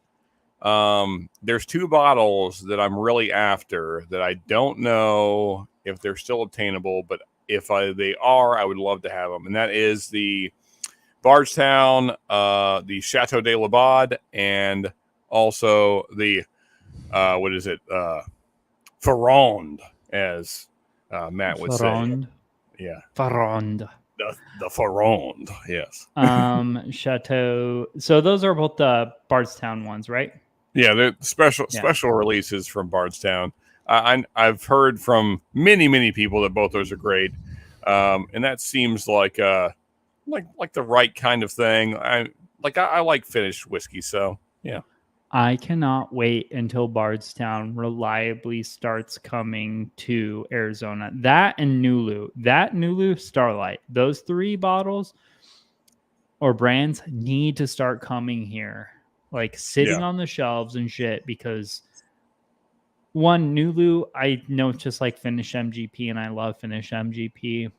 There's two bottles that I'm really after that I don't know if they're still obtainable, but if they are, I would love to have them. And that is the Bardstown, the Chateau de l'Abad, and also the what is it? Ferrand, as Matt would Ferrand. say. Yeah. Ferrand. The Ferrand, yes. Chateau. So those are both the Bardstown ones, right? Yeah, they're special releases from Bardstown. I've heard from many people that both those are great, and that seems like the right kind of thing. I like finished whiskey, so yeah. I cannot wait until Bardstown reliably starts coming to Arizona. That and Nulu Starlight. Those three bottles or brands need to start coming here, like sitting on the shelves and shit, because one, Nulu, I know it's just like Finnish MGP, and I love Finnish MGP.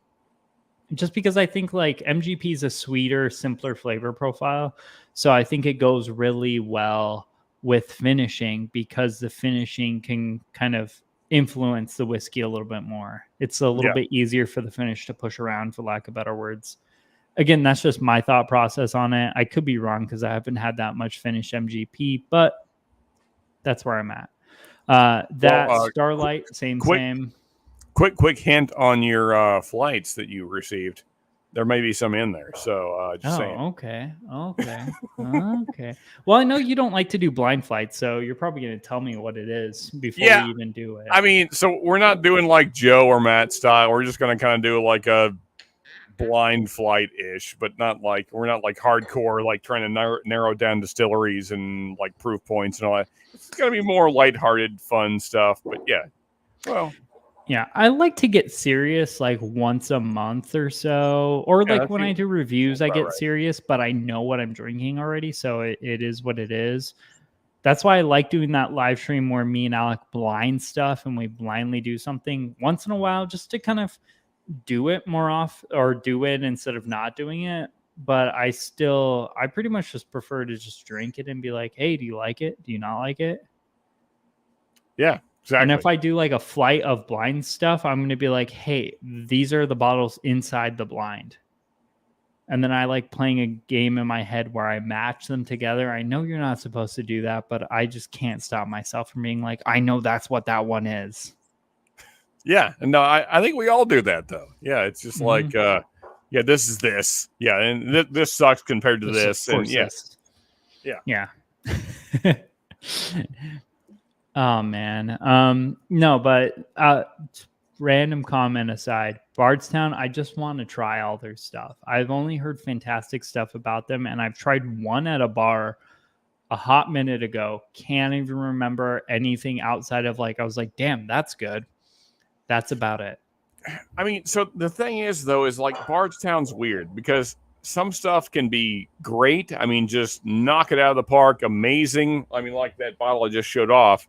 Just because I think like MGP is a sweeter, simpler flavor profile. So I think it goes really well with finishing, because the finishing can kind of influence the whiskey a little bit more. It's a little bit easier for the finish to push around, for lack of better words. Again, that's just my thought process on it. I could be wrong because I haven't had that much Finnish MGP, but that's where I'm at. Starlight, same. Quick hint on your flights that you received. There may be some in there, so just saying. Okay. Well, I know you don't like to do blind flights, so you're probably going to tell me what it is before we even do it. I mean, so we're not doing like Joe or Matt style. We're just going to kind of do like a blind flight-ish, but we're not like hardcore, like trying to narrow down distilleries and like proof points and all that. It's going to be more lighthearted, fun stuff, but yeah. Well... Yeah, I like to get serious like once a month or so. Or like when I do reviews, I get serious, but I know what I'm drinking already. So it is what it is. That's why I like doing that live stream where me and Alec blind stuff and we blindly do something once in a while, just to kind of do it more off, or do it instead of not doing it. But I pretty much just prefer to just drink it and be like, hey, do you like it? Do you not like it? Yeah. Exactly. And if I do like a flight of blind stuff, I'm going to be like, hey, these are the bottles inside the blind. And then I like playing a game in my head where I match them together. I know you're not supposed to do that, but I just can't stop myself from being like, I know that's what that one is. Yeah. And no, I think we all do that though. Yeah. It's just like, this is this. Yeah. And this sucks compared to this. And yes. Yeah. Oh man. No, but random comment aside, Bardstown, I just want to try all their stuff. I've only heard fantastic stuff about them, and I've tried one at a bar a hot minute ago. Can't even remember anything outside of like, I was like, damn, that's good. That's about it. I mean, so the thing is though, is like Bardstown's weird because some stuff can be great. I mean, just knock it out of the park. Amazing. I mean, like that bottle I just showed off.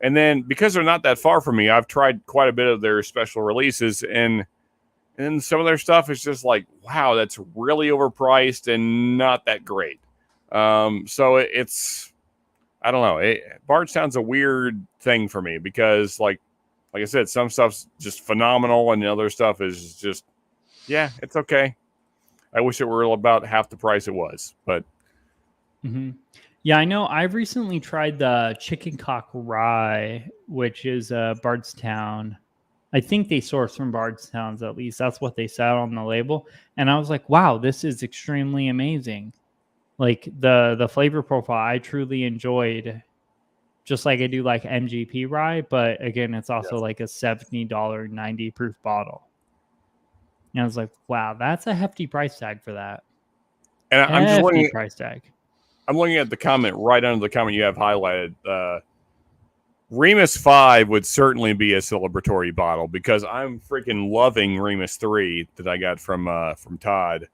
And then because they're not that far from me, I've tried quite a bit of their special releases, and some of their stuff is just like, wow, that's really overpriced and not that great. So it's, I don't know. Bardstown's a weird thing for me because like I said, some stuff's just phenomenal and the other stuff is just, yeah, it's okay. I wish it were about half the price it was, but. Mm-hmm. Yeah, I know. I've recently tried the Chicken Cock Rye, which is Bardstown. I think they source from Bardstown's, at least. That's what they said on the label. And I was like, wow, this is extremely amazing. Like the flavor profile, I truly enjoyed, just like I do like MGP Rye. But again, it's also like a $70, 90 proof bottle. And I was like, wow, that's a hefty price tag for that. And I'm just looking at price tag. I'm looking at the comment right under the comment you have highlighted. Remus 5 would certainly be a celebratory bottle because I'm freaking loving Remus 3 that I got from Todd.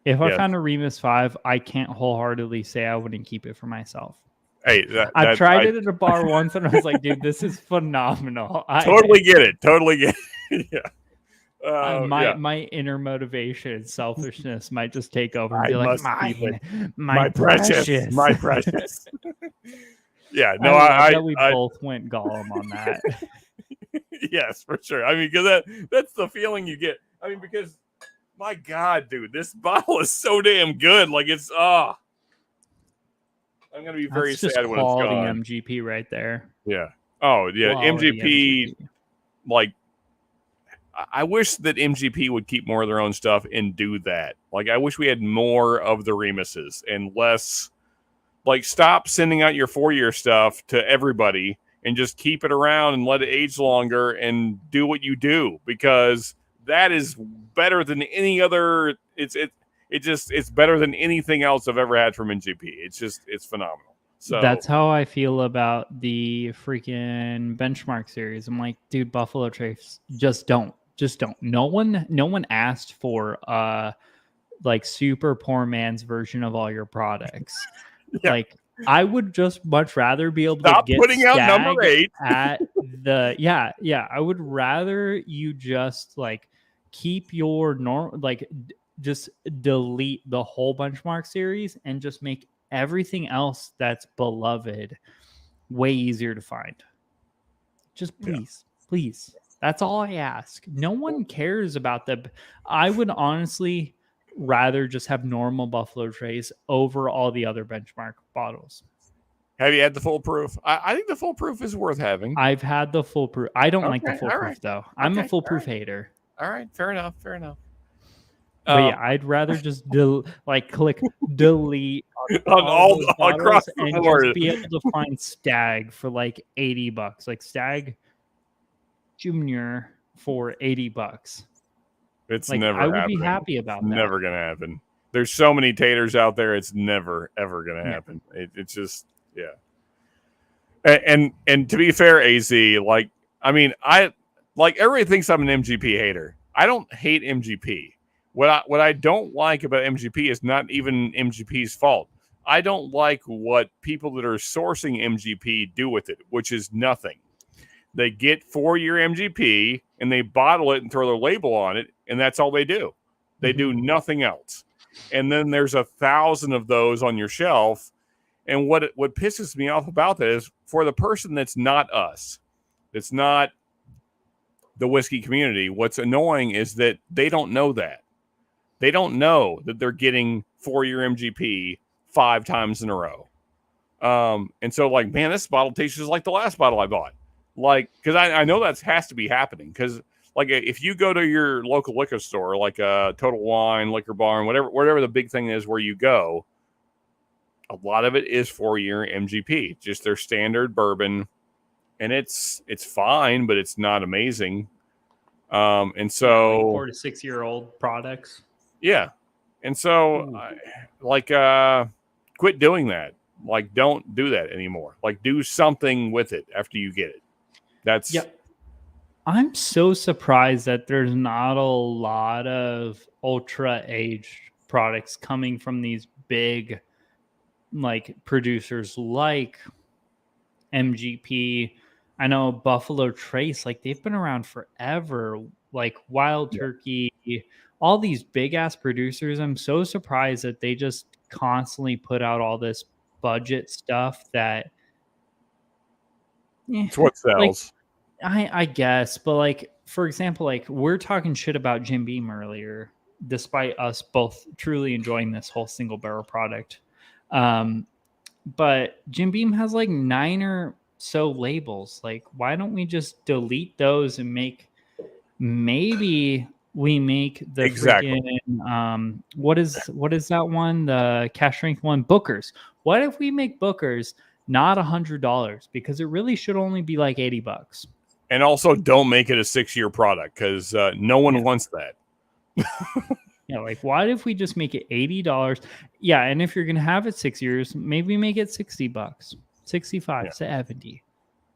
If I found a Remus 5, I can't wholeheartedly say I wouldn't keep it for myself. Hey, I tried it at a bar once and I was like, dude, this is phenomenal. Totally get it. Yeah. My inner motivation and selfishness might just take over and I be like, must keep it. my precious, precious. my precious. Yeah, no, I love that we both went Gollum on that. Yes, for sure. I mean, because that's the feeling you get. I mean, because my God, dude, this bottle is so damn good. Like it's I'm gonna be very That's just sad when it's quality gone. MGP right there. Yeah. Oh yeah, Quality MGP. Like, I wish that MGP would keep more of their own stuff and do that. Like, I wish we had more of the Remuses and less. Like, stop sending out your 4-year stuff to everybody and just keep it around and let it age longer and do what you do, because that is better than any other. It's better than anything else I've ever had from MGP. It's phenomenal. So that's how I feel about the freaking benchmark series. I'm like, dude, Buffalo Trace, just don't. No one asked for like super poor man's version of all your products. Yeah. Like, I would just much rather be able Stop to get putting out Stag number 8 at the yeah. I would rather you just like keep your just delete the whole benchmark series and just make everything else that's beloved way easier to find. Just please. That's all I ask. No one cares about I would honestly rather just have normal Buffalo Trace over all the other benchmark bottles. Have you had the full proof? I think the full proof is worth having. I've had the full proof. I don't like the full proof though. I'm a full proof hater. All right, fair enough. But yeah, I'd rather just click delete on all across the and board. just be able to find Stag for like $80, like Stag Junior for $80. It's like, never. I would happening. be happy about it's that. Never gonna happen. There's so many taters out there. It's never ever gonna happen. It's just And to be fair, AZ, like, I mean, everybody thinks I'm an MGP hater. I don't hate MGP. What I don't like about MGP is not even MGP's fault. I don't like what people that are sourcing MGP do with it, which is nothing. They get 4-year MGP and they bottle it and throw their label on it, and that's all they do. They do nothing else. And then there's 1,000 of those on your shelf. And what pisses me off about that is, for the person that's not us, that's not the whiskey community, what's annoying is that they don't know that. They don't know that they're getting 4-year MGP 5 times in a row. And so, like, man, this bottle tastes just like the last bottle I bought. Like, because I know that has to be happening. Because, like, if you go to your local liquor store, like Total Wine, Liquor Barn, whatever the big thing is where you go, a lot of it is 4-year MGP, just their standard bourbon, and it's fine, but it's not amazing. And so, like 4 to 6 year old products. Yeah, and so quit doing that. Like, don't do that anymore. Like, do something with it after you get it. That's I'm so surprised that there's not a lot of ultra aged products coming from these big like producers like MGP. I know Buffalo Trace, like they've been around forever, like Wild Turkey, all these big ass producers. I'm so surprised that they just constantly put out all this budget stuff that it's what sells. Like, I guess, but like, for example, like we're talking shit about Jim Beam earlier, despite us both truly enjoying this whole single barrel product. But Jim Beam has like 9 or so labels. Like, why don't we just delete those and maybe we make the freaking what is that one, the cash strength one, Bookers? What if we make Bookers not $100, because it really should only be like $80? And also, don't make it a 6-year product, because no one wants that. Yeah, like, why if we just make it $80? Yeah, and if you're gonna have it 6 years, maybe make it $60, 65, 70.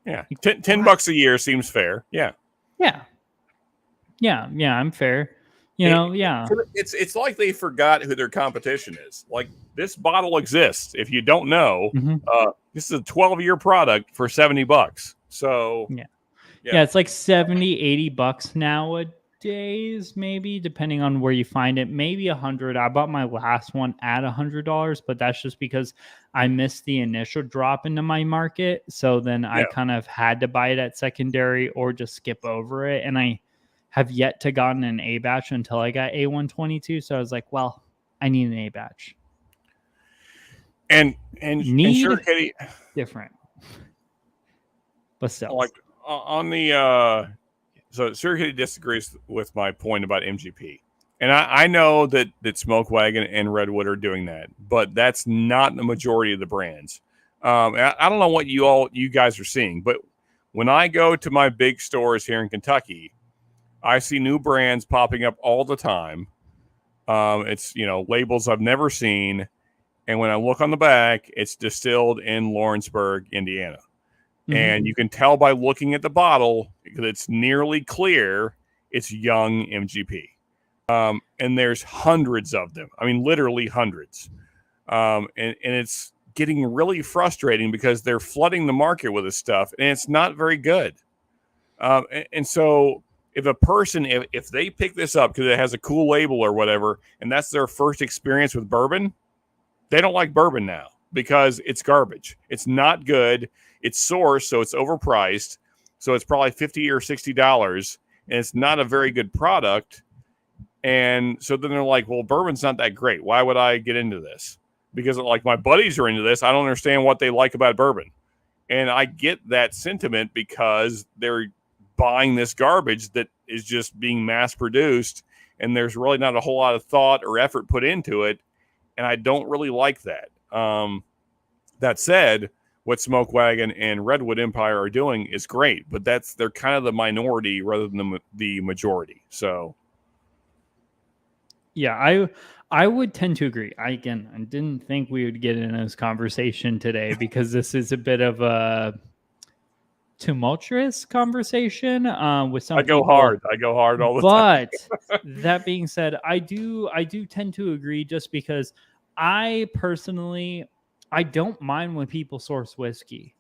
Yeah, $10 a year seems fair. Yeah, I'm fair. You know, It's like they forgot who their competition is. Like, this bottle exists. If you don't know, this is a 12-year product for $70. So yeah, it's like $70, $80 days, maybe, depending on where you find it. Maybe 100. I bought my last one at $100, but that's just because I missed the initial drop into my market. So then I kind of had to buy it at secondary or just skip over it. And I have yet to gotten an A batch until I got A122. So I was like, well, I need an A batch. And Sugar Kitty different, but still, like on the so Sugar Kitty disagrees with my point about MGP, and I know that Smoke Wagon and Redwood are doing that, but that's not the majority of the brands. I don't know what you guys are seeing, but when I go to my big stores here in Kentucky, I see new brands popping up all the time. It's labels I've never seen. And when I look on the back, it's distilled in Lawrenceburg, Indiana. Mm-hmm. And you can tell by looking at the bottle that it's nearly clear it's young MGP. And there's hundreds of them. I mean, literally hundreds. And it's getting really frustrating because they're flooding the market with this stuff, and it's not very good. And so if a person, if they pick this up because it has a cool label or whatever, and that's their first experience with bourbon, they don't like bourbon now because it's garbage. It's not good. It's sourced, so it's overpriced. So it's probably $50 or $60, and it's not a very good product. And so then they're like, well, bourbon's not that great. Why would I get into this? Because like my buddies are into this. I don't understand what they like about bourbon. And I get that sentiment because they're buying this garbage that is just being mass produced, and there's really not a whole lot of thought or effort put into it. And I don't really like that. That said, what Smoke Wagon and Redwood Empire are doing is great, but they're kind of the minority rather than the majority. So, yeah, I would tend to agree. I didn't think we would get in this conversation today because this is a bit of a tumultuous conversation with some people. I go hard all the time. But that being said, I do tend to agree just because I personally, I don't mind when people source whiskey.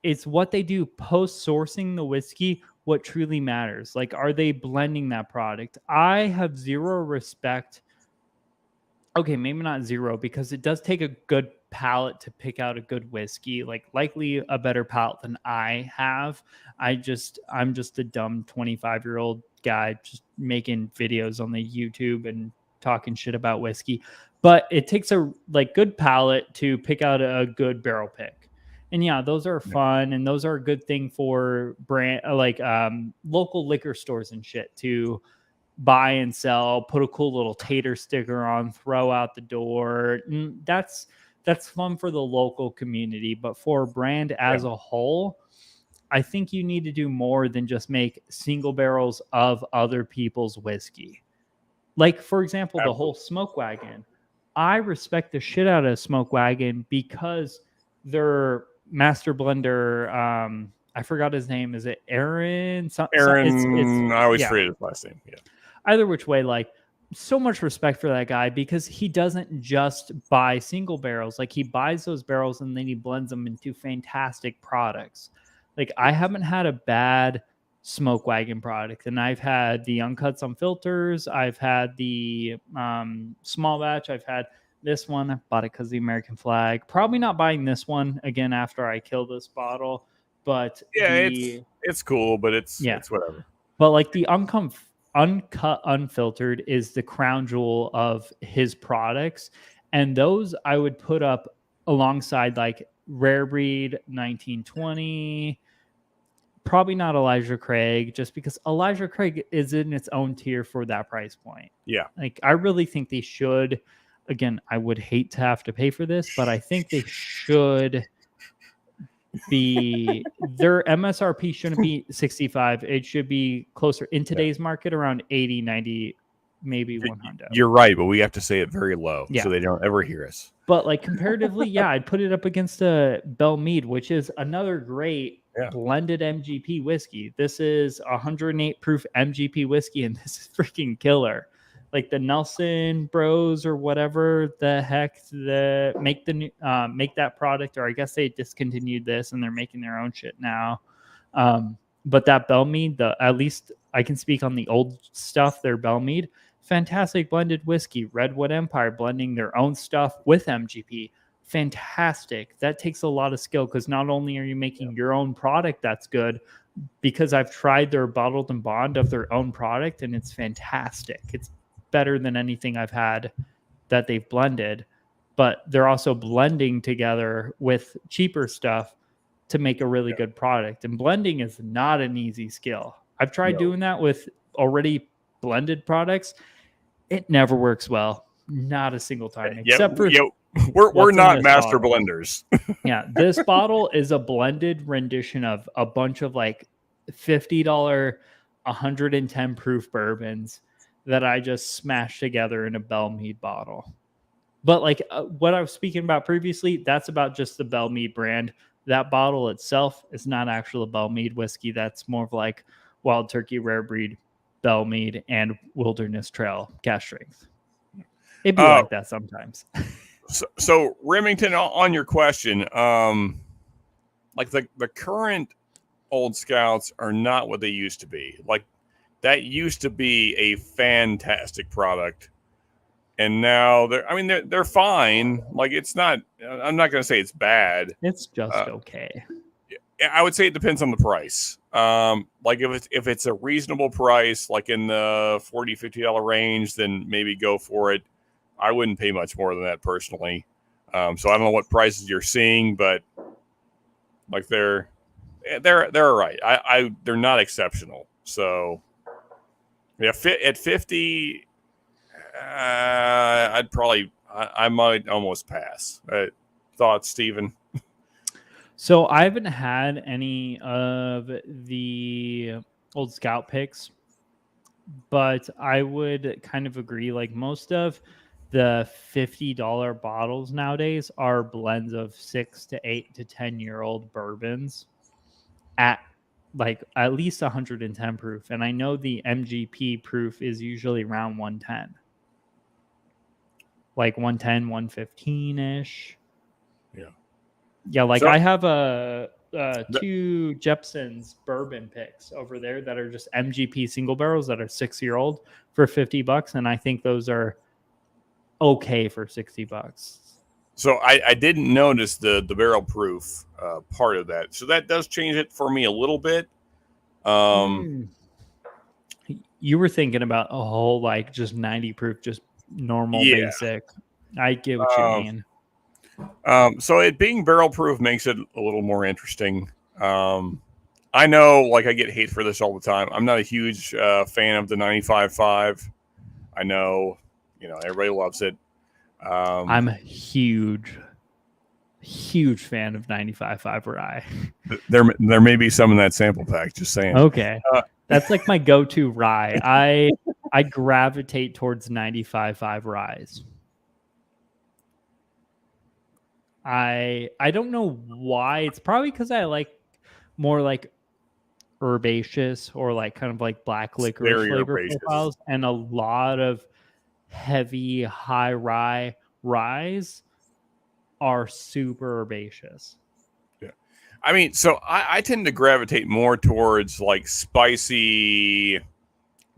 It's what they do post sourcing the whiskey what truly matters. Like, are they blending that product? I have zero respect. Okay, maybe not zero, because it does take a good palate to pick out a good whiskey, like likely a better palate than I have. I'm just a dumb 25-year-old guy just making videos on the YouTube and talking shit about whiskey. But it takes a good palate to pick out a good barrel pick. And yeah, those are fun, and those are a good thing for brand local liquor stores and shit to buy and sell, put a cool little tater sticker on, throw out the door. That's fun for the local community. But for a brand as a whole, I think you need to do more than just make single barrels of other people's whiskey. Like, for example, the whole Smoke Wagon. I respect the shit out of Smoke Wagon because their master blender, I forgot his name. Is it Aaron? Aaron, I always forget his last name. Yeah. Either which way, so much respect for that guy because he doesn't just buy single barrels. Like, he buys those barrels and then he blends them into fantastic products. Like, I haven't had a bad Smoke Wagon product, and I've had the Uncuts on filters. I've had the small batch. I've had this one. I bought it because of the American flag. Probably not buying this one again after I kill this bottle. But yeah, it's cool, but it's whatever. But like the Uncut Unfiltered is the crown jewel of his products, and those I would put up alongside like Rare Breed 1920. Probably not Elijah Craig, just because Elijah Craig is in its own tier for that price point. Yeah. Like, I really think they should, again, I would hate to have to pay for this, but I think they should be, their MSRP shouldn't be 65. It should be closer in today's market around 80, 90, maybe 100. You're right, but we have to say it very low so they don't ever hear us. But like comparatively, I'd put it up against a Bell Mead, which is another great blended MGP whiskey. This is 108 proof MGP whiskey, and this is freaking killer. Like the Nelson Bros or whatever the heck make that product, or I guess they discontinued this and they're making their own shit now. But that Bell Mead, at least I can speak on the old stuff, their Bell Mead. Fantastic blended whiskey. Redwood Empire blending their own stuff with MGP. Fantastic. That takes a lot of skill because not only are you making your own product that's good, because I've tried their bottled and bond of their own product and it's fantastic. It's better than anything I've had that they've blended, but they're also blending together with cheaper stuff to make a really good product. And blending is not an easy skill. I've tried doing that with already blended products. It never works well. Not a single time, except for we're not master blenders. Yeah, this bottle is a blended rendition of a bunch of like $50, 110 proof bourbons that I just smashed together in a Bell Mead bottle. But like what I was speaking about previously, that's about just the Bell Mead brand. That bottle itself is not actual Bell Mead whiskey. That's more of like Wild Turkey Rare Breed Bell Mead and Wilderness Trail cask strength. It'd be like that sometimes. So Remington, on your question, like the current Old Scouts are not what they used to be. Like that used to be a fantastic product, and now they're fine. Like it's not. I'm not going to say it's bad. It's just okay. I would say it depends on the price. Like if it's a reasonable price, like in the $40-$50 range, then maybe go for it. I wouldn't pay much more than that personally. So I don't know what prices you're seeing, but like they're all right. They're not exceptional. So yeah, at 50, I might almost pass. Thoughts, Steven? So I haven't had any of the Old Scout picks, but I would kind of agree. Like most of the $50 bottles nowadays are blends of 6 to 8 to 10-year-old bourbons at like at least 110 proof. And I know the MGP proof is usually around 110. Like 110, 115-ish. Yeah. Yeah, like so, I have two Jepson's bourbon picks over there that are just MGP single barrels that are 6-year-old for $50, and I think those are okay for $60. So I didn't notice the barrel proof part of that, so that does change it for me a little bit. You were thinking about a whole like just 90 proof, just normal basic. I get what you mean. So it being barrel proof makes it a little more interesting. I know, like I get hate for this all the time. I'm not a huge fan of the 95.5. I know, everybody loves it. I'm a huge fan of 95.5 rye. There may be some in that sample pack. Just saying. Okay, that's like my go-to rye. I gravitate towards 95.5 ryes. I don't know why. It's probably because I like more like herbaceous or like kind of like black licorice flavor profiles, and a lot of heavy high rye ryes are super herbaceous. Yeah, I mean, so I tend to gravitate more towards like spicy,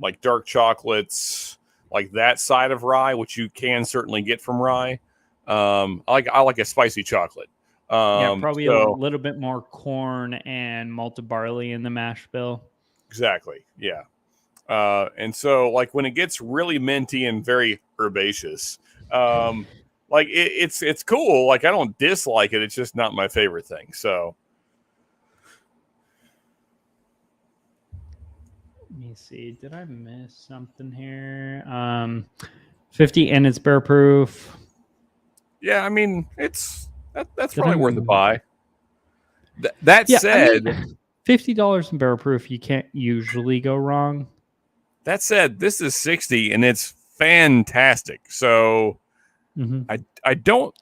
like dark chocolates, like that side of rye, which you can certainly get from rye. I like a spicy chocolate. Probably a little bit more corn and malted barley in the mash bill. Exactly. Yeah. And so like when it gets really minty and very herbaceous, like it's cool. Like I don't dislike it. It's just not my favorite thing. So let me see. Did I miss something here? 50 and it's bear proof. Yeah, I mean, that's probably worth a buy. That said, $50 in barrel proof, you can't usually go wrong. That said, this is 60 and it's fantastic. So I don't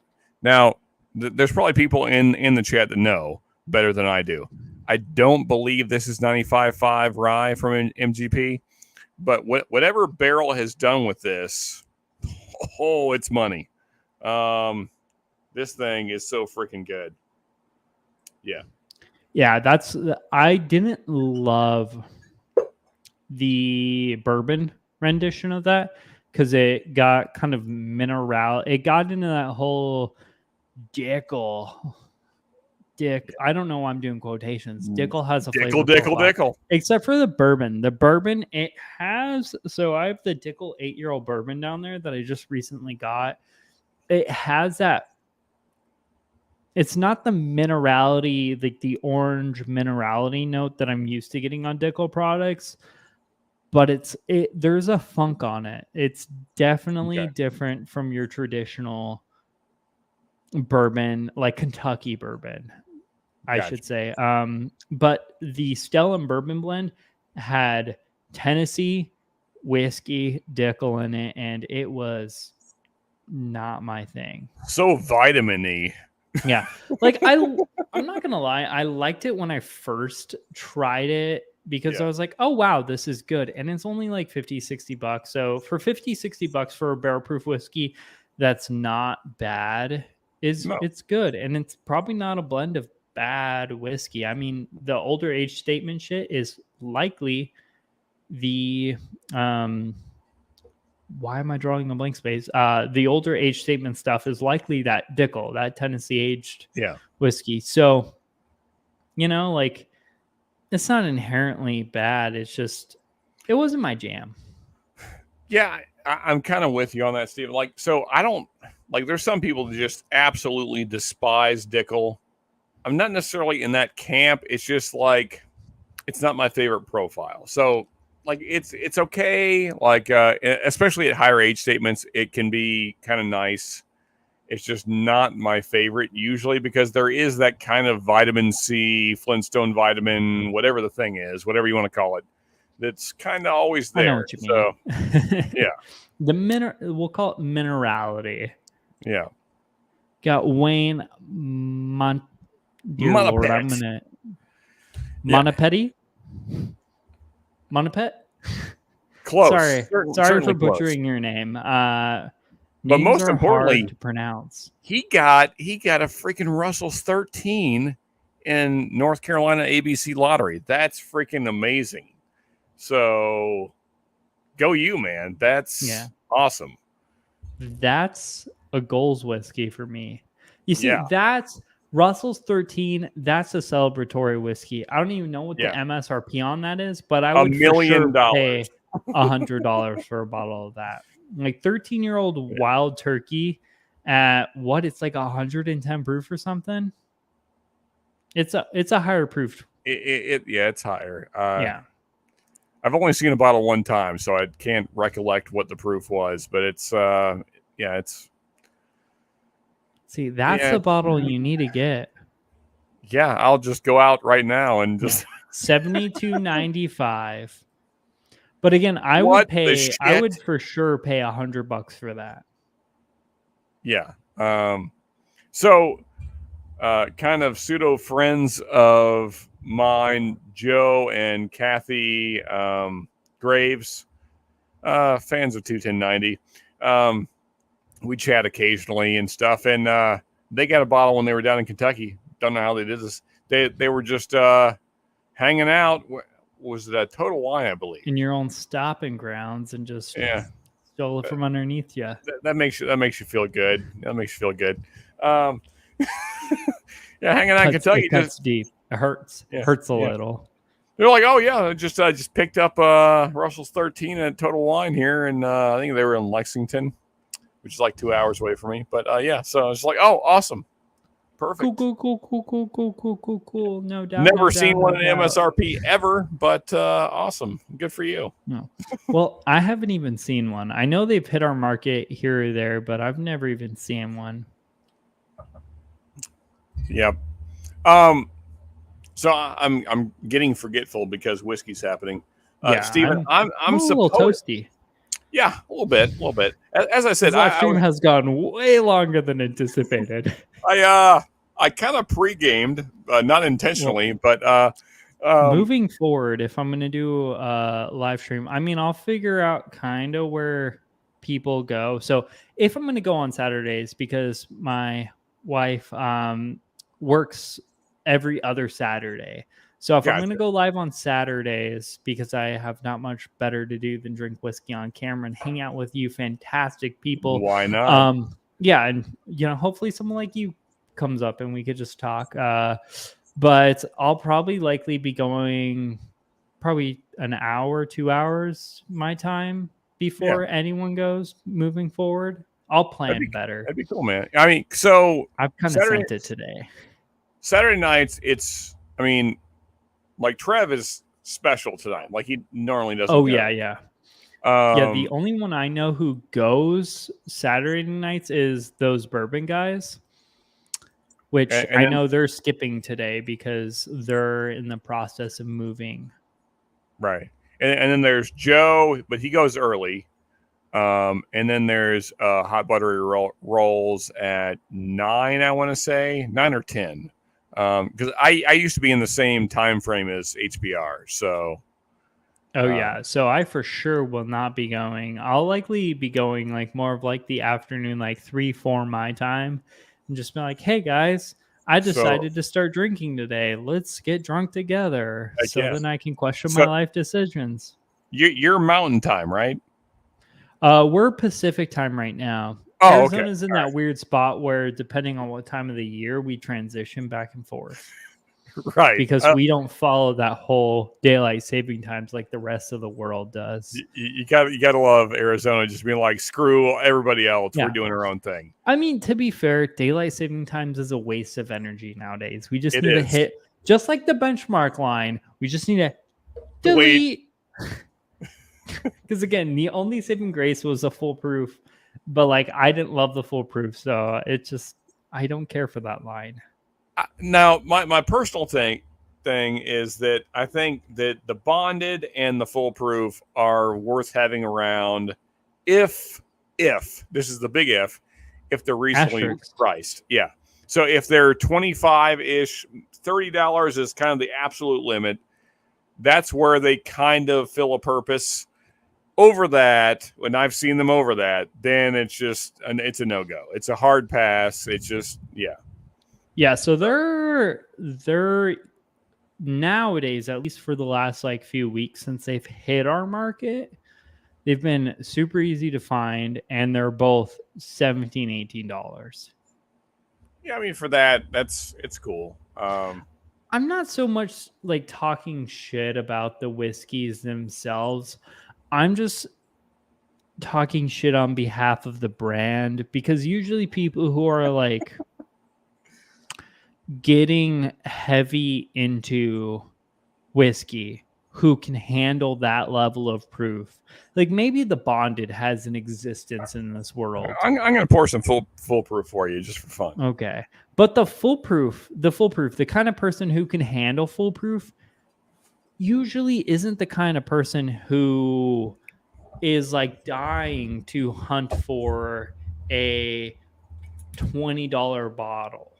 now. There's probably people in the chat that know better than I do. I don't believe this is 95.5 rye from MGP, but whatever barrel has done with this, it's money. This thing is so freaking good. Yeah. Yeah, I didn't love the bourbon rendition of that because it got kind of mineral. It got into that whole Dickel. I don't know why I'm doing quotations. Dickel has a flavor profile. Except for the bourbon. The bourbon, it has. So I have the Dickel 8-year-old bourbon down there that I just recently got. It has that. It's not the minerality, like the orange minerality note that I'm used to getting on Dickel products, but there's a funk on it. It's definitely different from your traditional bourbon, like Kentucky bourbon, I should say. But the Stellan bourbon blend had Tennessee whiskey, Dickel in it, and it was not my thing. So vitamin-y. Yeah. Like I'm not gonna lie, I liked it when I first tried it because I was like, oh wow, this is good. And it's only like $50-$60. So for $50-$60 for a barrel proof whiskey, that's not bad. It's good. And it's probably not a blend of bad whiskey. I mean, the older age statement shit is likely the why am I drawing a blank space? The older age statement stuff is likely that Dickel, that Tennessee aged whiskey. So, like it's not inherently bad. It's just, it wasn't my jam. Yeah, I'm kind of with you on that, Steve. Like, so I don't like, there's some people that just absolutely despise Dickel. I'm not necessarily in that camp. It's just like, it's not my favorite profile. So, like it's okay, like especially at higher age statements, it can be kind of nice. It's just not my favorite usually because there is that kind of vitamin C, Flintstone vitamin, whatever the thing is, whatever you want to call it, that's kind of always there. I know what you mean. Yeah, we'll call it minerality. Yeah. Got Wayne Dear Lord, I'm gonna Montepetti. Monopet? Close. Sorry for butchering your name. But most importantly, to pronounce. He got a freaking Russell's 13 in North Carolina ABC lottery. That's freaking amazing. So go you, man. That's awesome. That's a goals whiskey for me. You see, that's Russell's 13, that's a celebratory whiskey. I don't even know what the MSRP on that is, but I would for sure pay $100 for a bottle of that. Like 13-year-old wild turkey at what? It's like 110 proof or something. It's a higher proof. It's higher. I've only seen a bottle one time, so I can't recollect what the proof was, but it's it's. See, that's the bottle you need to get. Yeah, I'll just go out right now and just $72.95. But again, I would for sure pay $100 for that. Yeah. So kind of pseudo friends of mine, Joe and Kathy Graves, fans of 21090. We chat occasionally and stuff, and they got a bottle when they were down in Kentucky. Don't know how they did this. They were just hanging out. Was it a Total Wine, I believe, in your own stopping grounds, and just stole it from underneath you. That makes you feel good. Hanging out in Kentucky, it cuts deep. It hurts. It hurts a little. They're like, oh yeah, I just picked up Russell's 13 at Total Wine here, and I think they were in Lexington, which is like 2 hours away from me. But so I was like, oh, awesome. Perfect. Cool. No doubt. Never seen one at MSRP ever, but awesome. Good for you. No. Well, I haven't even seen one. I know they've hit our market here or there, but I've never even seen one. Yep. So I'm getting forgetful because whiskey's happening. Steven, I'm a little toasty. Yeah, a little bit. As I said, live stream has gone way longer than anticipated. I kind of pre-gamed, not intentionally, but moving forward, if I'm going to do a live stream, I mean, I'll figure out kind of where people go. So if I'm going to go on Saturdays, because my wife works every other Saturday, So if I'm Gotcha. going to go live on Saturdays, because I have not much better to do than drink whiskey on camera and hang out with you fantastic people. Why not? Yeah, and hopefully someone like you comes up and we could just talk. But I'll probably likely be going probably an hour, 2 hours my time before anyone goes moving forward. I'll plan better. That'd be cool, man. I mean, so I've kind of sent it today. Saturday nights, like Trev is special tonight. Like he normally doesn't. Oh, go. yeah. The only one I know who goes Saturday nights is those bourbon guys, which I know they're skipping today because they're in the process of moving. Right. And then there's Joe, but he goes early. And then there's hot buttery rolls at 9, I want to say 9 or 10. Because I used to be in the same time frame as HBR. So. So I for sure will not be going. I'll likely be going like more of like the afternoon, like 3, 4 my time, and just be like, hey guys, I decided to start drinking today. Let's get drunk together. Then I can question my life decisions. You're mountain time, right? We're Pacific time right now. Arizona's in that weird spot where depending on what time of the year we transition back and forth. Right. Because we don't follow that whole daylight saving times like the rest of the world does. You gotta love Arizona just being like, screw everybody else. Yeah. We're doing our own thing. I mean, to be fair, daylight saving times is a waste of energy nowadays. We just need to hit, just like the benchmark line, we just need to delete. Because again, the only saving grace was a foolproof, but like I didn't love the foolproof, so it's just I don't care for that line. Now, my personal thing is that I think that the bonded and the foolproof are worth having around if this is the big if they're reasonably priced. Yeah. So if they're $25-ish, $30 is kind of the absolute limit. That's where they kind of fill a purpose. Over that, when I've seen them over that, then it's a no-go. It's a hard pass. It's just, yeah. Yeah, so they're nowadays, at least for the last like few weeks since they've hit our market, they've been super easy to find, and they're both $17, $18. Yeah, I mean for that, it's cool. I'm not so much like talking shit about the whiskeys themselves. I'm just talking shit on behalf of the brand, because usually people who are like getting heavy into whiskey who can handle that level of proof, like maybe the bonded has an existence in this world. I'm gonna pour some foolproof for you just for fun. Okay, but the foolproof, the kind of person who can handle foolproof usually isn't the kind of person who is like dying to hunt for a $20 bottle.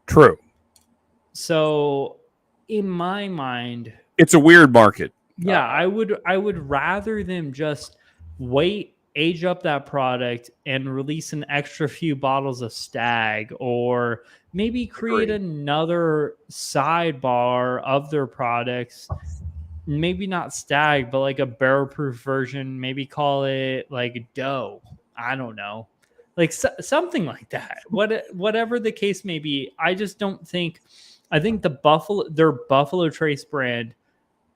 True. So in my mind, it's a weird market. Yeah, I would rather them just wait, age up that product, and release an extra few bottles of Stag, or maybe create another sidebar of their products. Maybe not Stag, but like a barrel-proof version. Maybe call it like Doe. I don't know. Like something like that. Whatever the case may be, I just don't think. I think their Buffalo Trace brand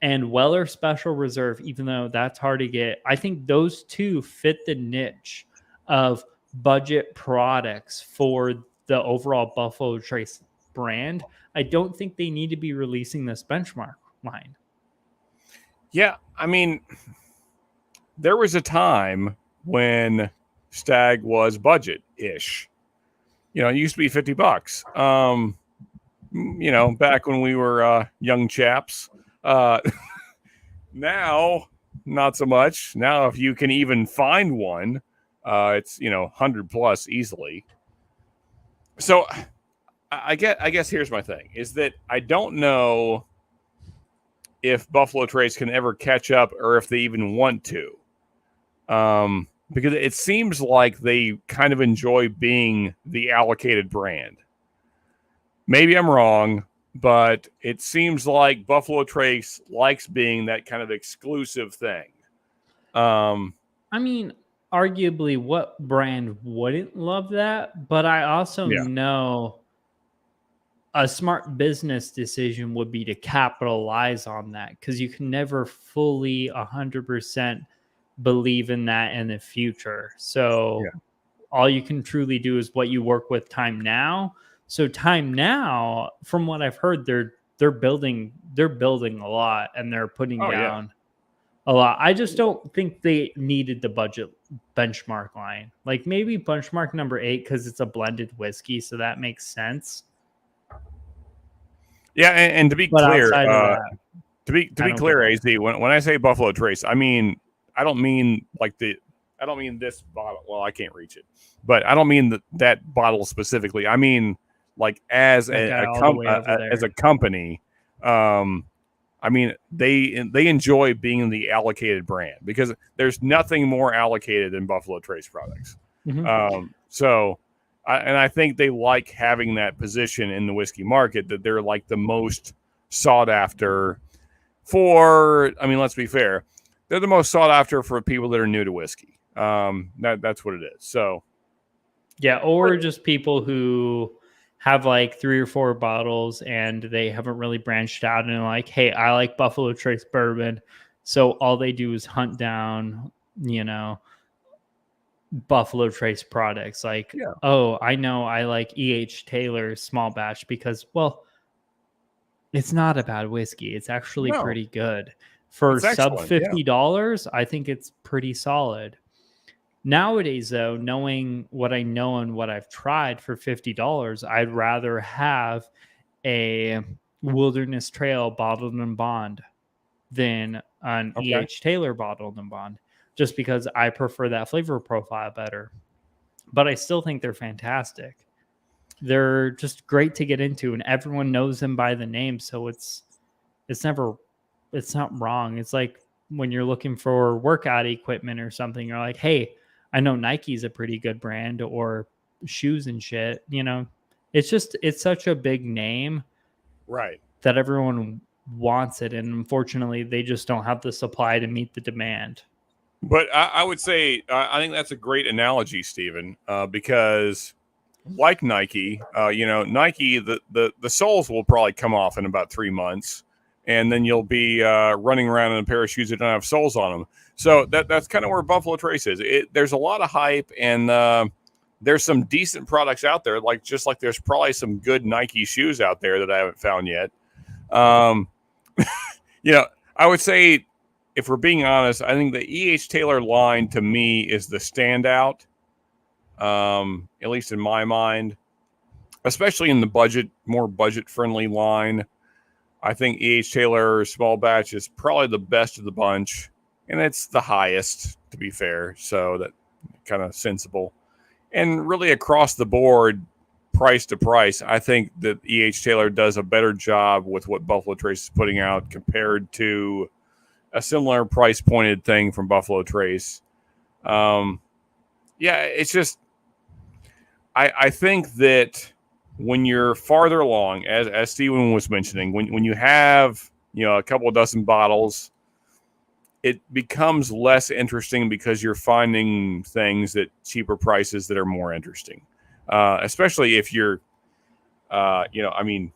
and Weller Special Reserve, even though that's hard to get, I think those two fit the niche of budget products for the overall Buffalo Trace brand. I don't think they need to be releasing this benchmark line. Yeah, I mean, there was a time when Stag was budget-ish. It used to be $50. Back when we were young chaps. Now, not so much. Now, if you can even find one, it's 100 plus easily. So, I guess here's my thing: is that I don't know if Buffalo Trace can ever catch up, or if they even want to, because it seems like they kind of enjoy being the allocated brand. Maybe I'm wrong, but it seems like Buffalo Trace likes being that kind of exclusive thing. I mean, arguably, what brand wouldn't love that? But I also Yeah. know a smart business decision would be to capitalize on that, because you can never fully 100% believe in that in the future. So Yeah. all you can truly do is what you work with Time Now. So Time Now, from what I've heard, they're building a lot, and they're putting Oh yeah. down a lot. I just don't think they needed the budget benchmark line. Like maybe benchmark number 8, because it's a blended whiskey, so that makes sense. Yeah, and to be But clear, outside of that, to be I don't get clear, it. AZ, when I say Buffalo Trace, I don't mean I don't mean this bottle. Well, I can't reach it, but I don't mean that bottle specifically. I mean like as That guy all the way over as there. a company. I mean they enjoy being the allocated brand because there's nothing more allocated than Buffalo Trace products. Mhm. So I think they like having that position in the whiskey market, that they're like the most sought after for, I mean, let's be fair, they're the most sought after for people that are new to whiskey. That's what it is. So Yeah, or just people who have like 3 or 4 bottles and they haven't really branched out and like, hey, I like Buffalo Trace bourbon. So all they do is hunt down, Buffalo Trace products. Like, yeah, oh, I know I like E.H. Taylor's small batch because, well, it's not a bad whiskey. It's actually no, pretty good. For it's sub excellent. Yeah, $50, I think it's pretty solid. Nowadays, though, knowing what I know and what I've tried for $50, I'd rather have a Wilderness Trail bottled and bond than an okay, E.H. Taylor bottled and bond, just because I prefer that flavor profile better. But I still think they're fantastic. They're just great to get into, and everyone knows them by the name, so it's never it's not wrong. It's like when you're looking for workout equipment or something, you're like, hey, I know Nike's a pretty good brand, or shoes and shit. It's such a big name right. that everyone wants it, and unfortunately they just don't have the supply to meet the demand. But I would say I think that's a great analogy, Stephen, because like Nike, Nike, the soles will probably come off in about 3 months, and then you'll be running around in a pair of shoes that don't have soles on them. So that's kind of where Buffalo Trace is. There's a lot of hype, and there's some decent products out there. Just like there's probably some good Nike shoes out there that I haven't found yet. Um, I would say, if we're being honest, I think the E.H. Taylor line to me is the standout, at least in my mind, especially in the more budget friendly line. I think E.H. Taylor small batch is probably the best of the bunch, and it's the highest, to be fair. So that kind of sensible. And really across the board, price to price, I think that E.H. Taylor does a better job with what Buffalo Trace is putting out compared to a similar price pointed thing from Buffalo Trace. Yeah, it's just I think that when you're farther along, as Steven was mentioning, when you have a couple of dozen bottles, it becomes less interesting because you're finding things at cheaper prices that are more interesting. Especially if you're, I mean,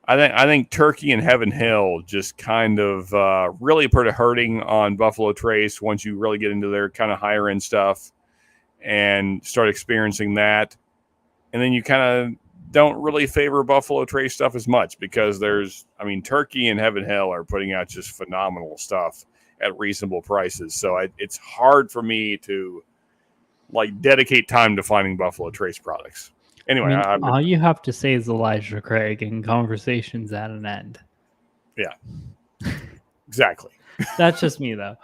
I think Turkey and Heaven Hill just kind of really put a hurting on Buffalo Trace once you really get into their kind of higher end stuff and start experiencing that. And then you kind of don't really favor Buffalo Trace stuff as much because Turkey and Heaven Hill are putting out just phenomenal stuff at reasonable prices. So it's hard for me to dedicate time to finding Buffalo Trace products. I Anyway, mean, all you have to say is Elijah Craig, and conversation's at an end. yeah, exactly. That's just me, though.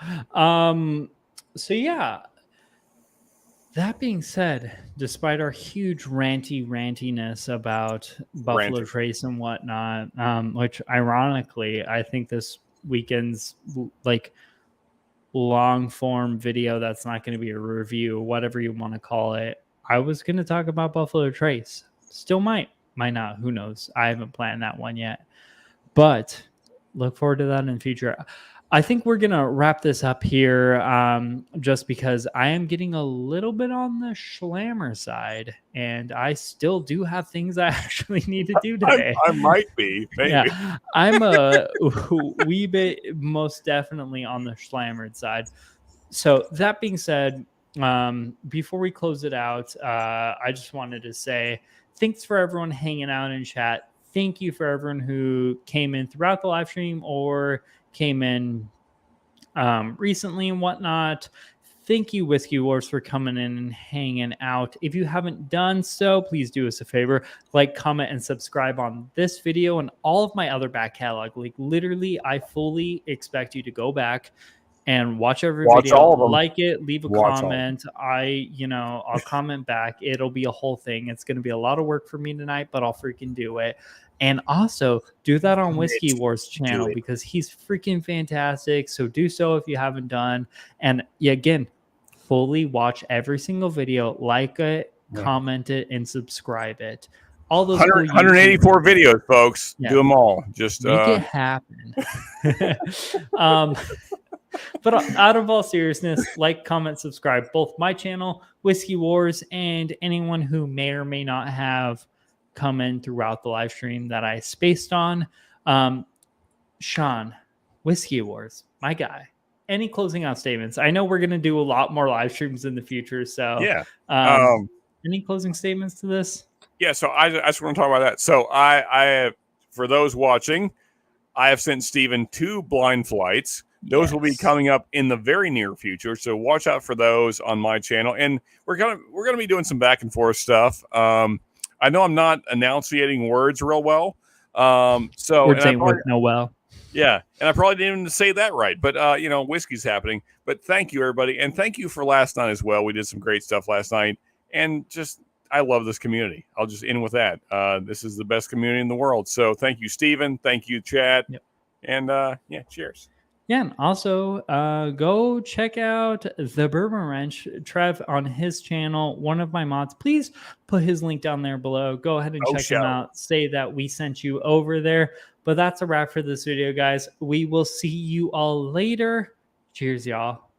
So yeah. That being said, despite our huge rantiness about Buffalo Ranter. Trace and whatnot, which ironically, I think this weekend's long form video that's not going to be a review, whatever you want to call it, I was going to talk about Buffalo Trace. Still might. might not. Who knows? I haven't planned that one yet. But look forward to that in the future. I think we're going to wrap this up here just because I am getting a little bit on the schlammer side, and I still do have things I actually need to do today. I might be. Maybe. Yeah, I'm a wee bit most definitely on the schlammered side. So that being said, before we close it out, I just wanted to say thanks for everyone hanging out in chat. Thank you for everyone who came in throughout the live stream or came in recently and whatnot. Thank you, Whiskey Wars, for coming in and hanging out. If you haven't done so, please do us a favor. Like, comment, and subscribe on this video and all of my other back catalog. Like, literally, I fully expect you to go back and watch every video, all of them. like it, leave a comment. I'll comment back. It'll be a whole thing. It's going to be a lot of work for me tonight, but I'll freaking do it. And also do that on Whiskey Wars channel because he's freaking fantastic. So do so if you haven't done. And again, fully watch every single video, like it, comment it, and subscribe it. All those 184 videos, folks. Yeah. Do them all. Just make it happen. But out of all seriousness, like, comment, subscribe, both my channel, Whiskey Wars, and anyone who may or may not have come in throughout the live stream that I spaced on. Sean, Whiskey Wars, my guy. Any closing out statements? I know we're going to do a lot more live streams in the future. So yeah. Any closing statements to this? Yeah. So I just want to talk about that. So I for those watching, I have sent Steven 2 blind flights. Those will be coming up in the very near future, so watch out for those on my channel. And we're gonna be doing some back and forth stuff. I know I'm not enunciating words real well, so words ain't worth no well. Yeah, and I probably didn't even say that right, but whiskey's happening. But thank you, everybody, and thank you for last night as well. We did some great stuff last night, and I love this community. I'll just end with that. This is the best community in the world. So thank you, Steven. Thank you, Chad. Yep. And cheers. Yeah, and also go check out the Bourbon Wrench, Trev, on his channel, one of my mods. Please put his link down there below. Go ahead and check him out. Say that we sent you over there. But that's a wrap for this video, guys. We will see you all later. Cheers, y'all.